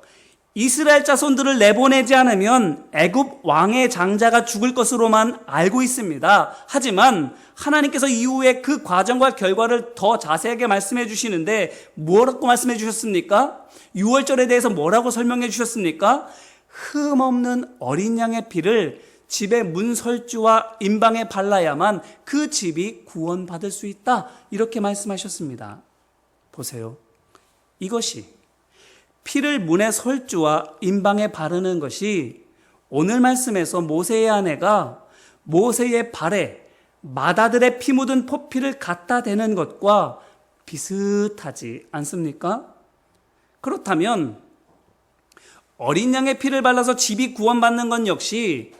이스라엘 자손들을 내보내지 않으면 애굽 왕의 장자가 죽을 것으로만 알고 있습니다. 하지만 하나님께서 이후에 그 과정과 결과를 더 자세하게 말씀해 주시는데 뭐라고 말씀해 주셨습니까? 유월절에 대해서 뭐라고 설명해 주셨습니까? 흠 없는 어린 양의 피를 집의 문설주와 임방에 발라야만 그 집이 구원받을 수 있다. 이렇게 말씀하셨습니다. 보세요. 이것이 피를 문의 설주와 임방에 바르는 것이 오늘 말씀에서 모세의 아내가 모세의 발에 맏아들의 피 묻은 포피를 갖다 대는 것과 비슷하지 않습니까? 그렇다면 어린 양의 피를 발라서 집이 구원받는 건 역시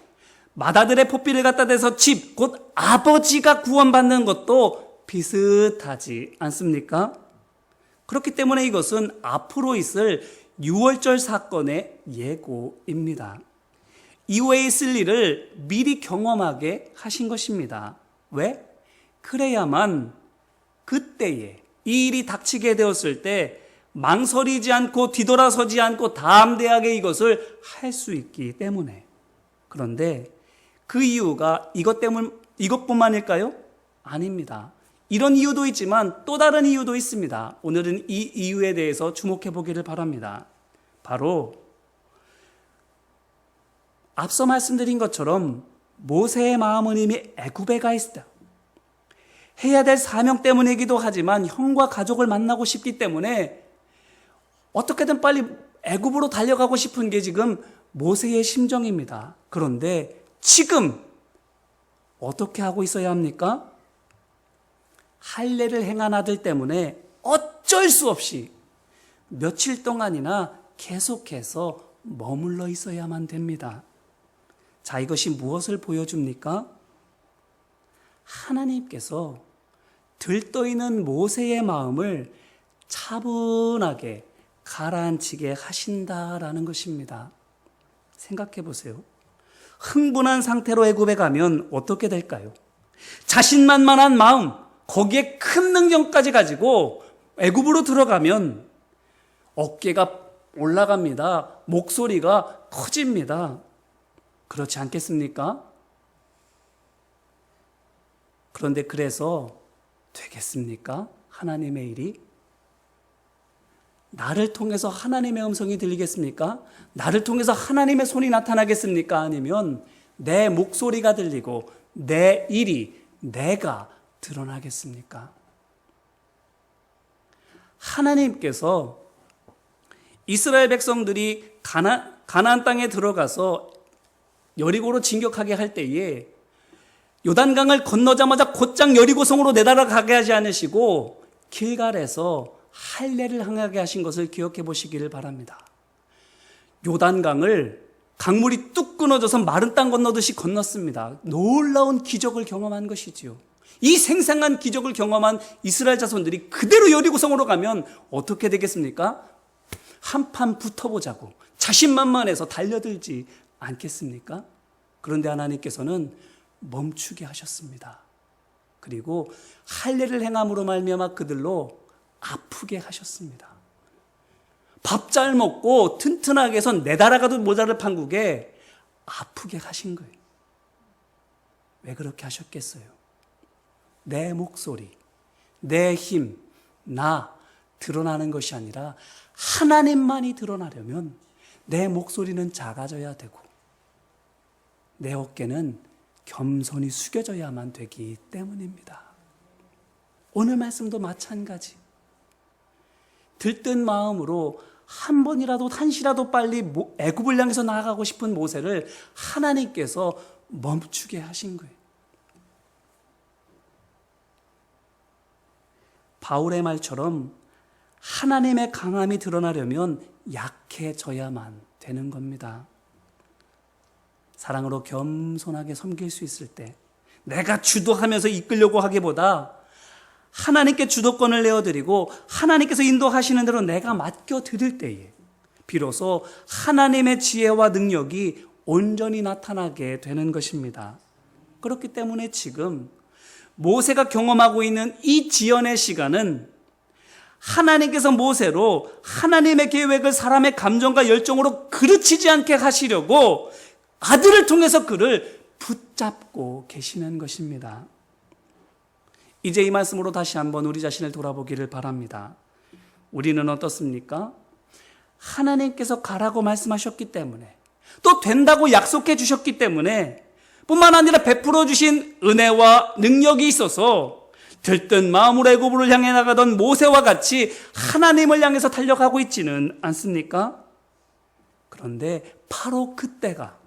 맏아들의 포피를 갖다 대서 집, 곧 아버지가 구원받는 것도 비슷하지 않습니까? 그렇기 때문에 이것은 앞으로 있을 유월절 사건의 예고입니다. 이후에 있을 일을 미리 경험하게 하신 것입니다. 왜? 그래야만 그때에 이 일이 닥치게 되었을 때 망설이지 않고 뒤돌아서지 않고 담대하게 이것을 할 수 있기 때문에. 그런데 그 이유가 이것뿐만일까요? 아닙니다. 이런 이유도 있지만 또 다른 이유도 있습니다. 오늘은 이 이유에 대해서 주목해 보기를 바랍니다. 바로 앞서 말씀드린 것처럼 모세의 마음은 이미 애굽에 가 있다. 해야 될 사명 때문이기도 하지만 형과 가족을 만나고 싶기 때문에 어떻게든 빨리 애굽으로 달려가고 싶은 게 지금 모세의 심정입니다. 그런데 지금 어떻게 하고 있어야 합니까? 할례를 행한 아들 때문에 어쩔 수 없이 며칠 동안이나 계속해서 머물러 있어야만 됩니다. 자, 이것이 무엇을 보여줍니까? 하나님께서 들떠있는 모세의 마음을 차분하게 가라앉히게 하신다라는 것입니다. 생각해 보세요. 흥분한 상태로 애굽에 가면 어떻게 될까요? 자신만만한 마음, 거기에 큰 능력까지 가지고 애굽으로 들어가면 어깨가 올라갑니다. 목소리가 커집니다. 그렇지 않겠습니까? 그런데 그래서 되겠습니까? 하나님의 일이? 나를 통해서 하나님의 음성이 들리겠습니까? 나를 통해서 하나님의 손이 나타나겠습니까? 아니면 내 목소리가 들리고 내 일이 내가 드러나겠습니까? 하나님께서 이스라엘 백성들이 가나안 땅에 들어가서 여리고로 진격하게 할 때에 요단강을 건너자마자 곧장 여리고성으로 내달아가게 하지 않으시고 길갈에서 할례를 행하게 하신 것을 기억해 보시기를 바랍니다. 요단강을 강물이 뚝 끊어져서 마른 땅 건너듯이 건넜습니다. 놀라운 기적을 경험한 것이지요. 이 생생한 기적을 경험한 이스라엘 자손들이 그대로 여리고성으로 가면 어떻게 되겠습니까? 한판 붙어보자고 자신만만해서 달려들지 않겠습니까? 그런데 하나님께서는 멈추게 하셨습니다. 그리고 할례를 행함으로 말미암아 그들로 아프게 하셨습니다. 밥 잘 먹고 튼튼하게 해서 내달아가도 모자를 판국에 아프게 하신 거예요. 왜 그렇게 하셨겠어요? 내 목소리, 내 힘, 나 드러나는 것이 아니라 하나님만이 드러나려면 내 목소리는 작아져야 되고 내 어깨는 겸손히 숙여져야만 되기 때문입니다. 오늘 말씀도 마찬가지. 들뜬 마음으로 한 번이라도 한시라도 빨리 애굽을 향해서 나아가고 싶은 모세를 하나님께서 멈추게 하신 거예요. 바울의 말처럼 하나님의 강함이 드러나려면 약해져야만 되는 겁니다. 사랑으로 겸손하게 섬길 수 있을 때 내가 주도하면서 이끌려고 하기보다 하나님께 주도권을 내어드리고 하나님께서 인도하시는 대로 내가 맡겨드릴 때에 비로소 하나님의 지혜와 능력이 온전히 나타나게 되는 것입니다. 그렇기 때문에 지금 모세가 경험하고 있는 이 지연의 시간은 하나님께서 모세로 하나님의 계획을 사람의 감정과 열정으로 그르치지 않게 하시려고 아들을 통해서 그를 붙잡고 계시는 것입니다. 이제 이 말씀으로 다시 한번 우리 자신을 돌아보기를 바랍니다. 우리는 어떻습니까? 하나님께서 가라고 말씀하셨기 때문에 또 된다고 약속해 주셨기 때문에 뿐만 아니라 베풀어 주신 은혜와 능력이 있어서 들뜬 마음으로 애굽으로 향해 나가던 모세와 같이 하나님을 향해서 달려가고 있지는 않습니까? 그런데 바로 그때가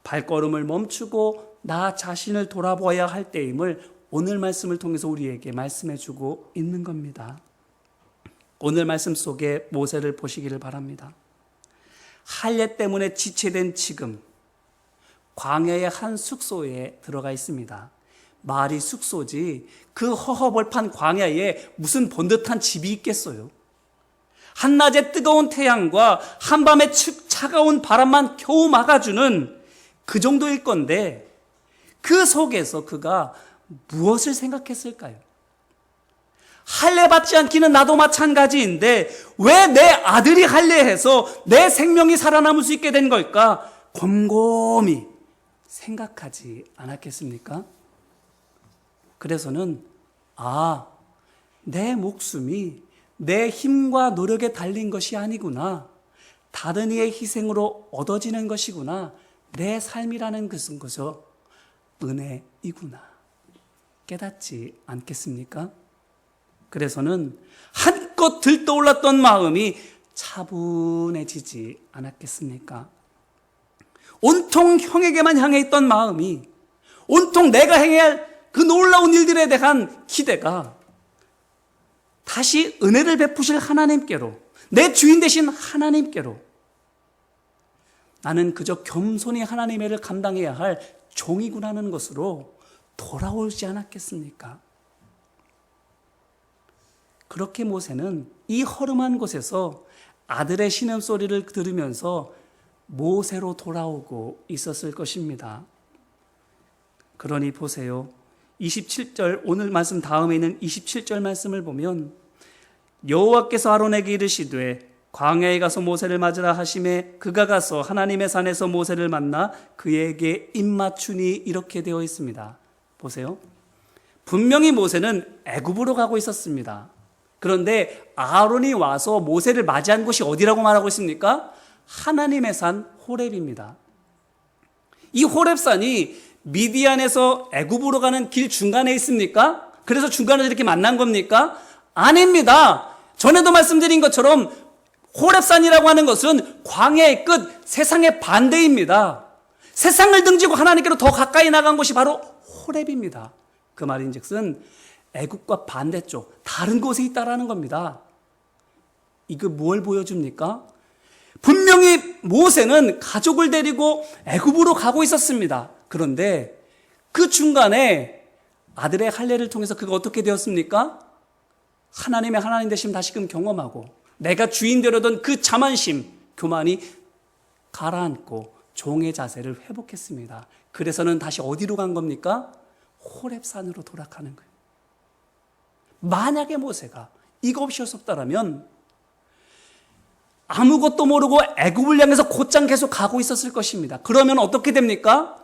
발걸음을 멈추고 나 자신을 돌아보아야 할 때임을 오늘 말씀을 통해서 우리에게 말씀해 주고 있는 겁니다. 오늘 말씀 속에 모세를 보시기를 바랍니다. 할례 때문에 지체된 지금 광야의 한 숙소에 들어가 있습니다. 말이 숙소지 그 허허벌판 광야에 무슨 번듯한 집이 있겠어요. 한낮에 뜨거운 태양과 한밤에 차가운 바람만 겨우 막아주는 그 정도일 건데 그 속에서 그가 무엇을 생각했을까요? 할례 받지 않기는 나도 마찬가지인데 왜 내 아들이 할례해서 내 생명이 살아남을 수 있게 된 걸까? 곰곰이 생각하지 않았겠습니까? 그래서는 내 목숨이 내 힘과 노력에 달린 것이 아니구나. 다른 이의 희생으로 얻어지는 것이구나. 내 삶이라는 것은 그저 은혜이구나. 깨닫지 않겠습니까? 그래서는 한껏 들떠올랐던 마음이 차분해지지 않았겠습니까? 온통 형에게만 향해 있던 마음이, 온통 내가 행해야 할 그 놀라운 일들에 대한 기대가 다시 은혜를 베푸실 하나님께로, 내 주인 되신 하나님께로, 나는 그저 겸손히 하나님의 일을 감당해야 할 종이구나는 것으로 돌아오지 않았겠습니까? 그렇게 모세는 이 허름한 곳에서 아들의 신음소리를 들으면서 모세로 돌아오고 있었을 것입니다. 그러니 보세요. 27절, 오늘 말씀 다음에 있는 27절 말씀을 보면 여호와께서 아론에게 이르시되 광야에 가서 모세를 맞으라 하심에 그가 가서 하나님의 산에서 모세를 만나 그에게 입맞추니 이렇게 되어 있습니다. 보세요. 분명히 모세는 애굽으로 가고 있었습니다. 그런데 아론이 와서 모세를 맞이한 곳이 어디라고 말하고 있습니까? 하나님의 산 호렙입니다. 이 호렙산이 미디안에서 애굽으로 가는 길 중간에 있습니까? 그래서 중간에서 이렇게 만난 겁니까? 아닙니다. 전에도 말씀드린 것처럼 호렙산이라고 하는 것은 광야의 끝, 세상의 반대입니다. 세상을 등지고 하나님께로 더 가까이 나간 곳이 바로 호렙입니다. 그 말인즉슨 애굽과 반대쪽 다른 곳에 있다라는 겁니다. 이거 뭘 보여줍니까? 분명히 모세는 가족을 데리고 애굽으로 가고 있었습니다. 그런데 그 중간에 아들의 할례를 통해서 그가 어떻게 되었습니까? 하나님의 하나님 되심 다시금 경험하고 내가 주인 되려던 그 자만심, 교만이 가라앉고 종의 자세를 회복했습니다. 그래서는 다시 어디로 간 겁니까? 호렙산으로 돌아가는 거예요. 만약에 모세가 이거 없이 없었다면 아무것도 모르고 애굽을 향해서 곧장 계속 가고 있었을 것입니다. 그러면 어떻게 됩니까?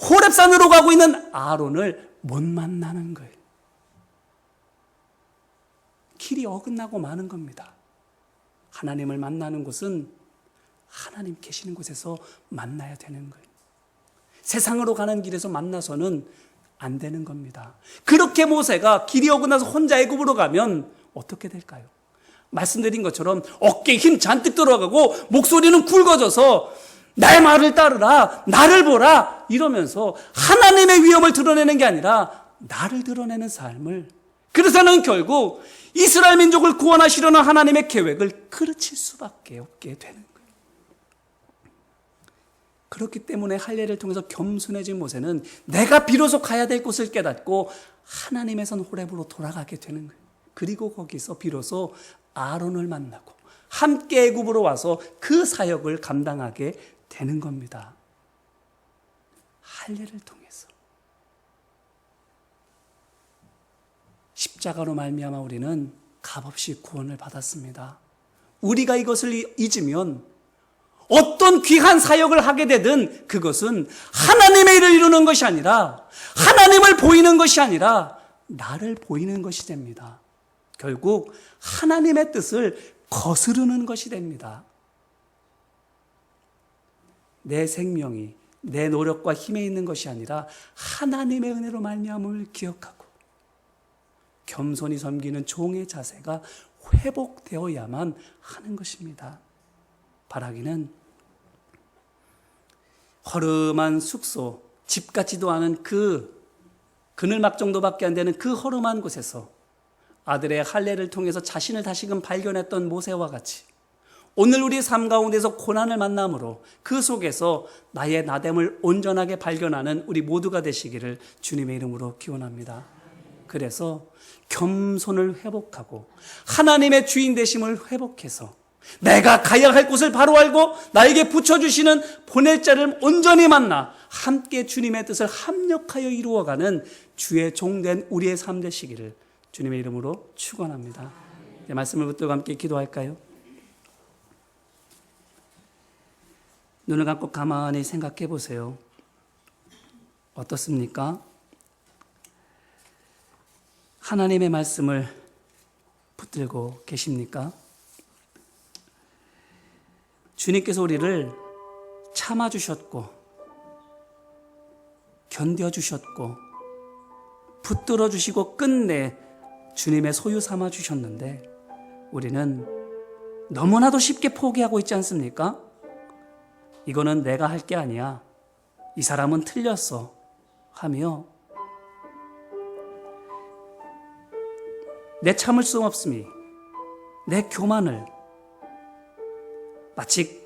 호렙산으로 가고 있는 아론을 못 만나는 거예요. 길이 어긋나고 마는 겁니다. 하나님을 만나는 곳은 하나님 계시는 곳에서 만나야 되는 거예요. 세상으로 가는 길에서 만나서는 안 되는 겁니다. 그렇게 모세가 길이 어긋나서 혼자 애굽으로 가면 어떻게 될까요? 말씀드린 것처럼 어깨에 힘 잔뜩 들어가고 목소리는 굵어져서 나의 말을 따르라, 나를 보라 이러면서 하나님의 위엄을 드러내는 게 아니라 나를 드러내는 삶을, 그래서는 결국 이스라엘 민족을 구원하시려는 하나님의 계획을 그르칠 수밖에 없게 되는 거예요. 그렇기 때문에 할례를 통해서 겸손해진 모세는 내가 비로소 가야 될 곳을 깨닫고 하나님의 선 호렙으로 돌아가게 되는 거예요. 그리고 거기서 비로소 아론을 만나고 함께 애굽으로 와서 그 사역을 감당하게 되는 겁니다. 할례를 통해서 십자가로 말미암아 우리는 값없이 구원을 받았습니다. 우리가 이것을 잊으면 어떤 귀한 사역을 하게 되든 그것은 하나님의 일을 이루는 것이 아니라, 하나님을 보이는 것이 아니라 나를 보이는 것이 됩니다. 결국 하나님의 뜻을 거스르는 것이 됩니다. 내 생명이 내 노력과 힘에 있는 것이 아니라 하나님의 은혜로 말미암음을 기억하고 겸손히 섬기는 종의 자세가 회복되어야만 하는 것입니다. 바라기는 허름한 숙소, 집 같지도 않은 그 그늘막 정도밖에 안 되는 그 허름한 곳에서 아들의 할례를 통해서 자신을 다시금 발견했던 모세와 같이 오늘 우리 삶 가운데서 고난을 만남으로 그 속에서 나의 나됨을 온전하게 발견하는 우리 모두가 되시기를 주님의 이름으로 기원합니다. 그래서 겸손을 회복하고 하나님의 주인 되심을 회복해서 내가 가야 할 곳을 바로 알고 나에게 붙여주시는 보낼 자를 온전히 만나 함께 주님의 뜻을 합력하여 이루어가는 주의 종된 우리의 삶 되시기를 주님의 이름으로 축원합니다. 말씀을 붙들고 함께 기도할까요? 눈을 감고 가만히 생각해 보세요. 어떻습니까? 하나님의 말씀을 붙들고 계십니까? 주님께서 우리를 참아주셨고 견뎌주셨고 붙들어주시고 끝내 주님의 소유 삼아주셨는데 우리는 너무나도 쉽게 포기하고 있지 않습니까? 이거는 내가 할 게 아니야. 이 사람은 틀렸어. 하며 내 참을 수 없음이 내 교만을 마치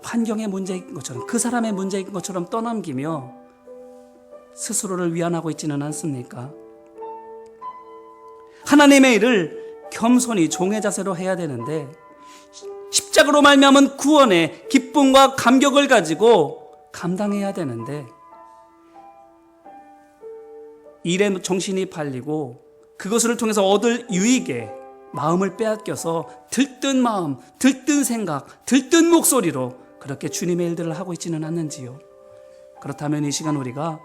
환경의 문제인 것처럼 그 사람의 문제인 것처럼 떠넘기며 스스로를 위안하고 있지는 않습니까? 하나님의 일을 겸손히 종의 자세로 해야 되는데 십자가로 말미암은 구원의 기쁨과 감격을 가지고 감당해야 되는데 일에 정신이 팔리고 그것을 통해서 얻을 유익에 마음을 빼앗겨서 들뜬 마음, 들뜬 생각, 들뜬 목소리로 그렇게 주님의 일들을 하고 있지는 않는지요? 그렇다면 이 시간 우리가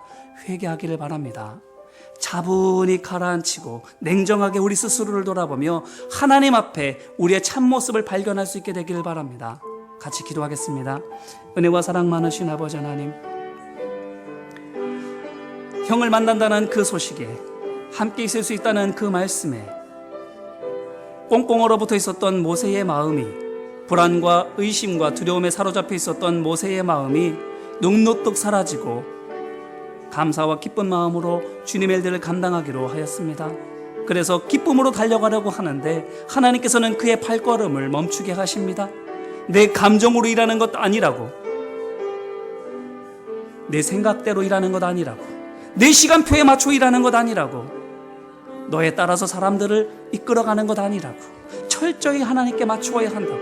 회개하기를 바랍니다. 차분히 가라앉히고 냉정하게 우리 스스로를 돌아보며 하나님 앞에 우리의 참모습을 발견할 수 있게 되기를 바랍니다. 같이 기도하겠습니다. 은혜와 사랑 많으신 아버지 하나님, 형을 만난다는 그 소식에 함께 있을 수 있다는 그 말씀에 꽁꽁 얼어붙어 있었던 모세의 마음이 불안과 의심과 두려움에 사로잡혀 있었던 모세의 마음이 눅눅뚝 사라지고 감사와 기쁜 마음으로 주님의 일들을 감당하기로 하였습니다. 그래서 기쁨으로 달려가려고 하는데 하나님께서는 그의 발걸음을 멈추게 하십니다. 내 감정으로 일하는 것 아니라고, 내 생각대로 일하는 것 아니라고, 내 시간표에 맞춰 일하는 것 아니라고, 너에 따라서 사람들을 이끌어가는 것 아니라고, 철저히 하나님께 맞추어야 한다고,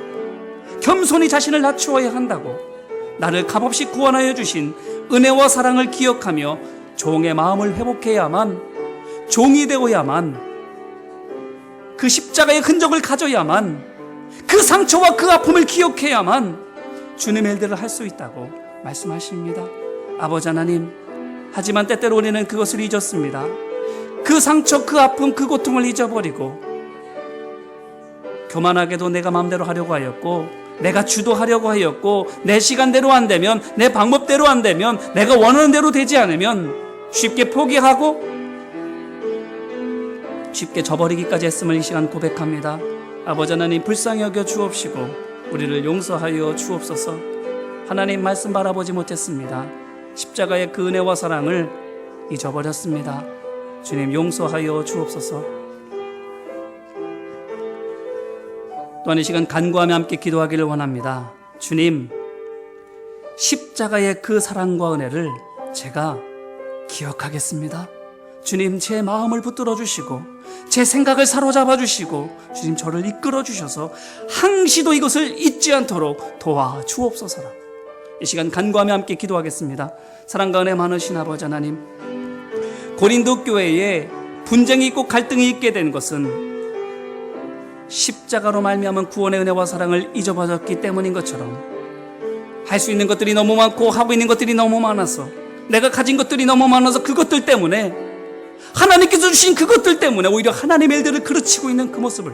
겸손히 자신을 낮추어야 한다고, 나를 값없이 구원하여 주신 은혜와 사랑을 기억하며 종의 마음을 회복해야만, 종이 되어야만, 그 십자가의 흔적을 가져야만, 그 상처와 그 아픔을 기억해야만 주님의 일들을 할 수 있다고 말씀하십니다. 아버지 하나님, 하지만 때때로 우리는 그것을 잊었습니다. 그 상처, 그 아픔, 그 고통을 잊어버리고 교만하게도 내가 마음대로 하려고 하였고, 내가 주도하려고 하였고, 내 시간대로 안 되면, 내 방법대로 안 되면, 내가 원하는 대로 되지 않으면 쉽게 포기하고 쉽게 저버리기까지 했음을 이 시간 고백합니다. 아버지 하나님, 불쌍히 여겨 주옵시고 우리를 용서하여 주옵소서. 하나님 말씀 바라보지 못했습니다. 십자가의 그 은혜와 사랑을 잊어버렸습니다. 주님 용서하여 주옵소서. 또한 이 시간 간구하며 함께 기도하기를 원합니다. 주님, 십자가의 그 사랑과 은혜를 제가 기억하겠습니다. 주님, 제 마음을 붙들어 주시고 제 생각을 사로잡아 주시고 주님 저를 이끌어 주셔서 항시도 이것을 잊지 않도록 도와 주옵소서라. 이 시간 간구하며 함께 기도하겠습니다. 사랑과 은혜 많으신 아버지 하나님, 고린도 교회에 분쟁이 있고 갈등이 있게 된 것은 십자가로 말미암은 구원의 은혜와 사랑을 잊어버렸기 때문인 것처럼 할 수 있는 것들이 너무 많고 하고 있는 것들이 너무 많아서, 내가 가진 것들이 너무 많아서 그것들 때문에, 하나님께서 주신 그것들 때문에 오히려 하나님의 일들을 그르치고 있는 그 모습을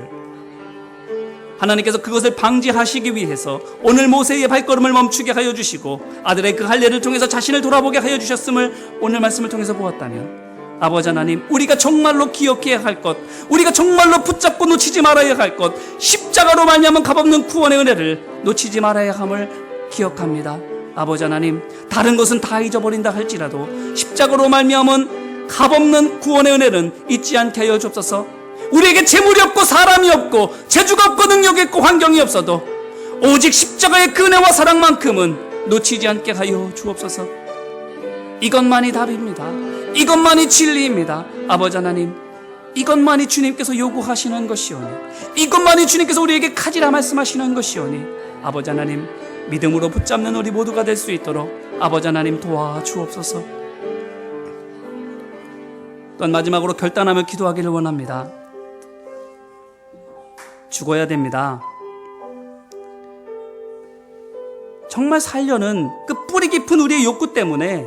하나님께서 그것을 방지하시기 위해서 오늘 모세의 발걸음을 멈추게 하여 주시고 아들의 그 할례를 통해서 자신을 돌아보게 하여 주셨음을 오늘 말씀을 통해서 보았다면, 아버지 하나님, 우리가 정말로 기억해야 할 것, 우리가 정말로 붙잡고 놓치지 말아야 할 것, 십자가로 말미암은 값없는 구원의 은혜를 놓치지 말아야 함을 기억합니다. 아버지 하나님, 다른 것은 다 잊어버린다 할지라도 십자가로 말미암은 값없는 구원의 은혜는 잊지 않게 하여 주옵소서. 우리에게 재물이 없고 사람이 없고 재주가 없고 능력이 없고 환경이 없어도 오직 십자가의 그 은혜와 사랑만큼은 놓치지 않게 하여 주옵소서. 이것만이 답입니다. 이것만이 진리입니다. 아버지 하나님, 이것만이 주님께서 요구하시는 것이오니, 이것만이 주님께서 우리에게 가지라 말씀하시는 것이오니, 아버지 하나님, 믿음으로 붙잡는 우리 모두가 될 수 있도록 아버지 하나님 도와주옵소서. 또한 마지막으로 결단하며 기도하기를 원합니다. 죽어야 됩니다. 정말 살려는 그 뿌리 깊은 우리의 욕구 때문에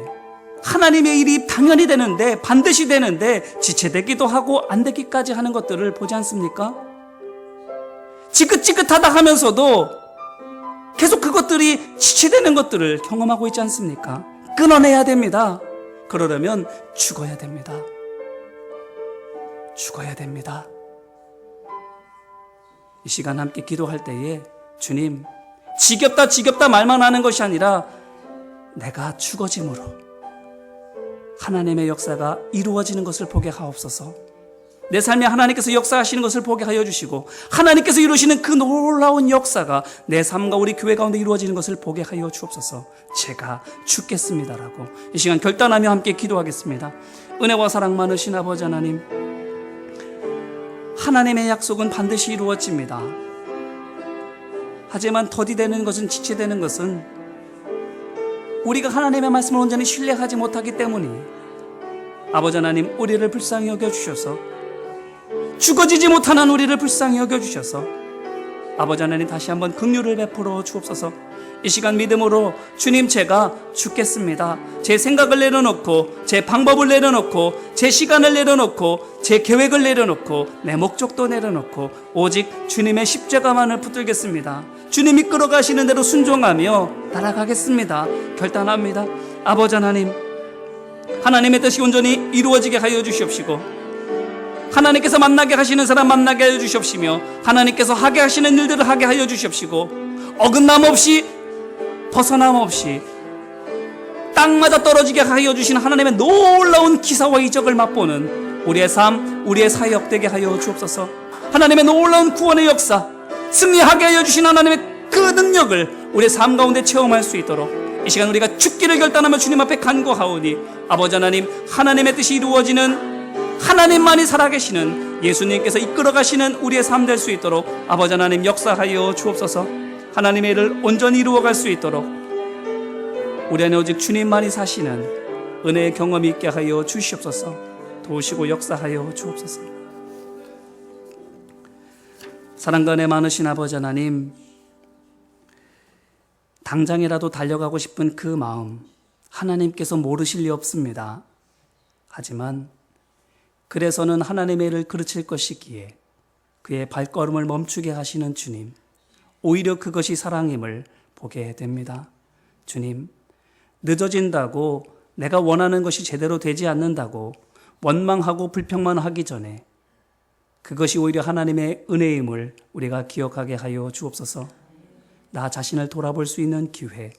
하나님의 일이 당연히 되는데, 반드시 되는데 지체되기도 하고 안 되기까지 하는 것들을 보지 않습니까? 지긋지긋하다 하면서도 계속 그것들이 지체되는 것들을 경험하고 있지 않습니까? 끊어내야 됩니다. 그러려면 죽어야 됩니다. 죽어야 됩니다. 이 시간 함께 기도할 때에 주님, 지겹다 지겹다 말만 하는 것이 아니라 내가 죽어짐으로 하나님의 역사가 이루어지는 것을 보게 하옵소서. 내 삶에 하나님께서 역사하시는 것을 보게 하여 주시고, 하나님께서 이루시는 그 놀라운 역사가 내 삶과 우리 교회 가운데 이루어지는 것을 보게 하여 주옵소서. 제가 죽겠습니다라고 이 시간 결단하며 함께 기도하겠습니다. 은혜와 사랑 많으신 아버지 하나님, 하나님의 약속은 반드시 이루어집니다. 하지만 더디되는 것은, 지체되는 것은 우리가 하나님의 말씀을 온전히 신뢰하지 못하기 때문이에요. 아버지 하나님, 우리를 불쌍히 여겨주셔서, 죽어지지 못하는 우리를 불쌍히 여겨주셔서 아버지 하나님 다시 한번 긍휼을 베풀어 주옵소서. 이 시간 믿음으로 주님, 제가 죽겠습니다. 제 생각을 내려놓고, 제 방법을 내려놓고, 제 시간을 내려놓고, 제 계획을 내려놓고, 내 목적도 내려놓고 오직 주님의 십자가만을 붙들겠습니다. 주님이 끌어가시는 대로 순종하며 따라가겠습니다. 결단합니다. 아버지 하나님, 하나님의 뜻이 온전히 이루어지게 하여 주시옵시고, 하나님께서 만나게 하시는 사람 만나게 하여 주시옵시며, 하나님께서 하게 하시는 일들을 하게 하여 주시옵시고, 어긋남 없이 벗어남 없이 딱 맞아 떨어지게 하여 주시는 하나님의 놀라운 기사와 이적을 맛보는 우리의 삶, 우리의 사역 되게 하여 주옵소서. 하나님의 놀라운 구원의 역사, 승리하게 하여 주신 하나님의 그 능력을 우리의 삶 가운데 체험할 수 있도록 이 시간 우리가 죽기를 결단하며 주님 앞에 간구하오니, 아버지 하나님, 하나님의 뜻이 이루어지는, 하나님만이 살아계시는 예수님께서 이끌어가시는 우리의 삶 될 수 있도록 아버지 하나님 역사하여 주옵소서. 하나님의 일을 온전히 이루어갈 수 있도록 우리 안에 오직 주님만이 사시는 은혜의 경험이 있게 하여 주시옵소서. 도우시고 역사하여 주옵소서. 사랑과 은혜 많으신 아버지 하나님, 당장이라도 달려가고 싶은 그 마음 하나님께서 모르실 리 없습니다. 하지만 그래서는 하나님의 일을 그르칠 것이기에 그의 발걸음을 멈추게 하시는 주님, 오히려 그것이 사랑임을 보게 됩니다. 주님, 늦어진다고, 내가 원하는 것이 제대로 되지 않는다고 원망하고 불평만 하기 전에 그것이 오히려 하나님의 은혜임을 우리가 기억하게 하여 주옵소서. 나 자신을 돌아볼 수 있는 기회,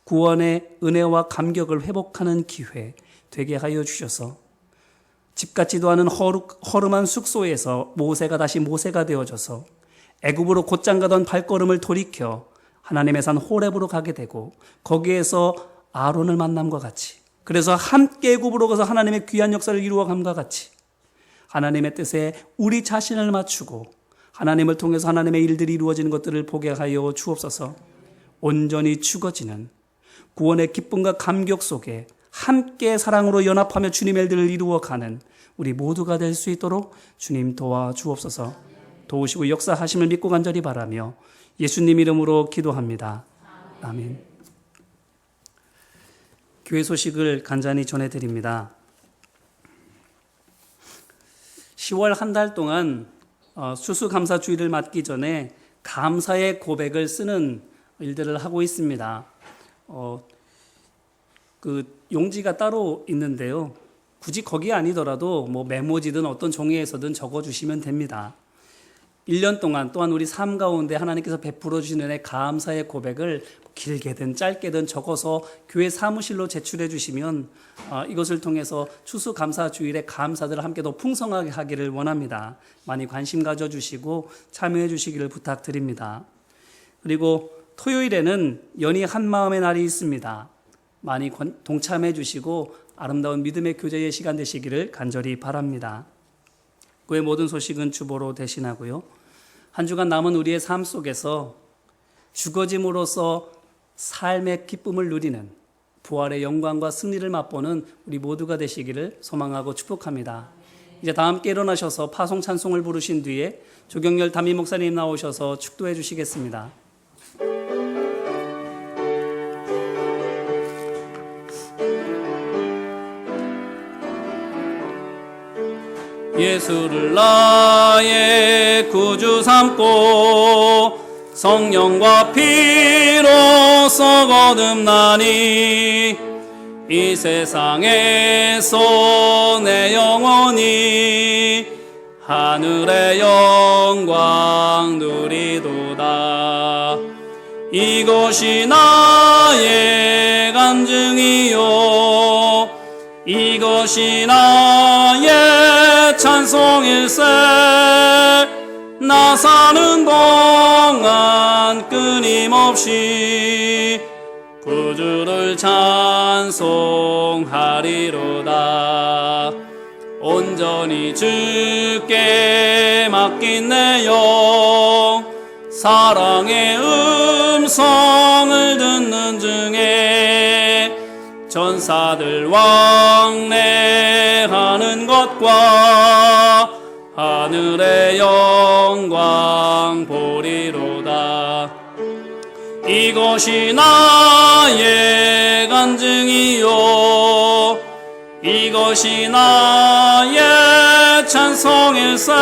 구원의 은혜와 감격을 회복하는 기회 되게 하여 주셔서 집 같지도 않은 허름한 숙소에서 모세가 다시 모세가 되어져서 애굽으로 곧장 가던 발걸음을 돌이켜 하나님의 산 호렙으로 가게 되고, 거기에서 아론을 만남과 같이, 그래서 함께 애굽으로 가서 하나님의 귀한 역사를 이루어감과 같이 하나님의 뜻에 우리 자신을 맞추고 하나님을 통해서 하나님의 일들이 이루어지는 것들을 보게 하여 주옵소서. 온전히 죽어지는 구원의 기쁨과 감격 속에 함께 사랑으로 연합하며 주님의 일들을 이루어가는 우리 모두가 될 수 있도록 주님 도와주옵소서. 도우시고 역사하심을 믿고 간절히 바라며 예수님 이름으로 기도합니다. 아멘. 교회 소식을 간단히 전해드립니다. 10월 한 달 동안 추수감사주일을 맞기 전에 감사의 고백을 쓰는 일들을 하고 있습니다. 그 용지가 따로 있는데요. 굳이 거기 아니더라도 뭐 메모지든 어떤 종이에서든 적어주시면 됩니다. 1년 동안 또한 우리 삶 가운데 하나님께서 베풀어 주시는 은혜 감사의 고백을 길게든 짧게든 적어서 교회 사무실로 제출해 주시면 이것을 통해서 추수감사주일의 감사들을 함께 더 풍성하게 하기를 원합니다. 많이 관심 가져주시고 참여해 주시기를 부탁드립니다. 그리고 토요일에는 연희 한마음의 날이 있습니다. 많이 동참해 주시고 아름다운 믿음의 교제의 시간 되시기를 간절히 바랍니다. 그 외 모든 소식은 주보로 대신하고요. 한 주간 남은 우리의 삶 속에서 죽어짐으로써 삶의 기쁨을 누리는 부활의 영광과 승리를 맛보는 우리 모두가 되시기를 소망하고 축복합니다. 이제 다 함께 일어나셔서 파송 찬송을 부르신 뒤에 조경렬 담임 목사님 나오셔서 축도해 주시겠습니다. 예수를 나의 구주 삼고 성령과 피로써 거듭나니 이 세상에서 내 영혼이 하늘의 영광 누리도다. 이것이 나의 간증이요 이것이 나의 찬송일세. 나 사는 동안 끊임없이 구주를 찬송하리로다. 온전히 주께 맡긴 내 영 사랑의 음성을 듣는 중에 전사들 왕래하는 것과 하늘의 영광 보리로다. 이것이 나의 간증이요 이것이 나의 찬송일세.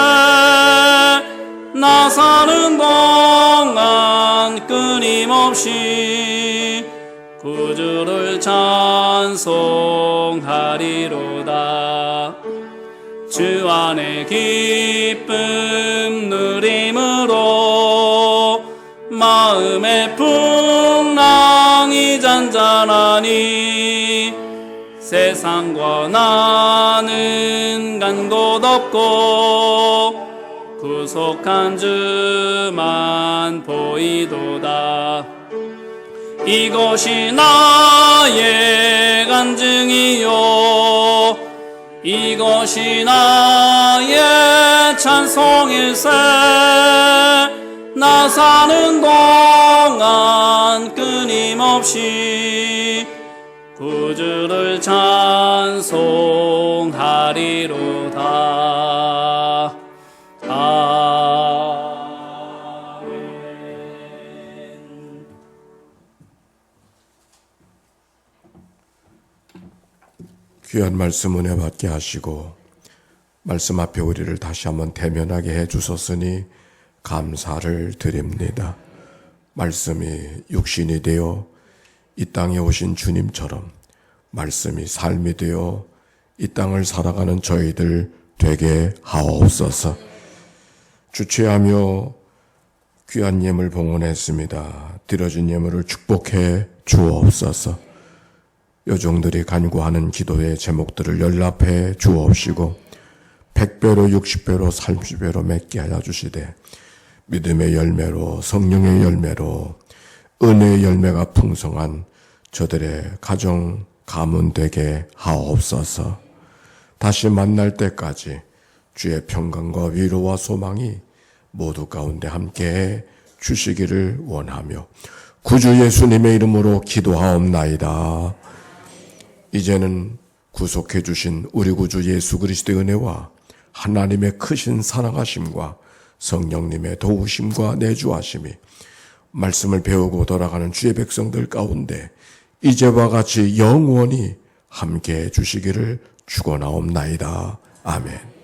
나 사는 동안 끊임없이 구주를 찬송하리로다. 주 안에 기쁨 누림으로 마음의 풍랑이 잔잔하니 세상과 나는 간 곳 없고 구속한 주만 보이도다. 이것이 나의 간증이요 이것이 나의 찬송일세. 나 사는 동안 끊임없이 구주를 찬송하리로다. 아멘. 귀한 말씀 은혜 받게 하시고 말씀 앞에 우리를 다시 한번 대면하게 해주셨으니 감사를 드립니다. 말씀이 육신이 되어 이 땅에 오신 주님처럼 말씀이 삶이 되어 이 땅을 살아가는 저희들 되게 하옵소서. 주최하며 귀한 예물 봉헌했습니다. 드려진 예물을 축복해 주옵소서. 여종들이 간구하는 기도의 제목들을 연락해 주옵시고 100배로 60배로 30배로 맺게 하여 주시되 믿음의 열매로 성령의 열매로 은혜의 열매가 풍성한 저들의 가정 가문 되게 하옵소서. 다시 만날 때까지 주의 평강과 위로와 소망이 모두 가운데 함께해 주시기를 원하며 구주 예수님의 이름으로 기도하옵나이다. 이제는 구속해 주신 우리 구주 예수 그리스도의 은혜와 하나님의 크신 사랑하심과 성령님의 도우심과 내주하심이 말씀을 배우고 돌아가는 주의 백성들 가운데 이제와 같이 영원히 함께해 주시기를 축원하옵나이다. 아멘.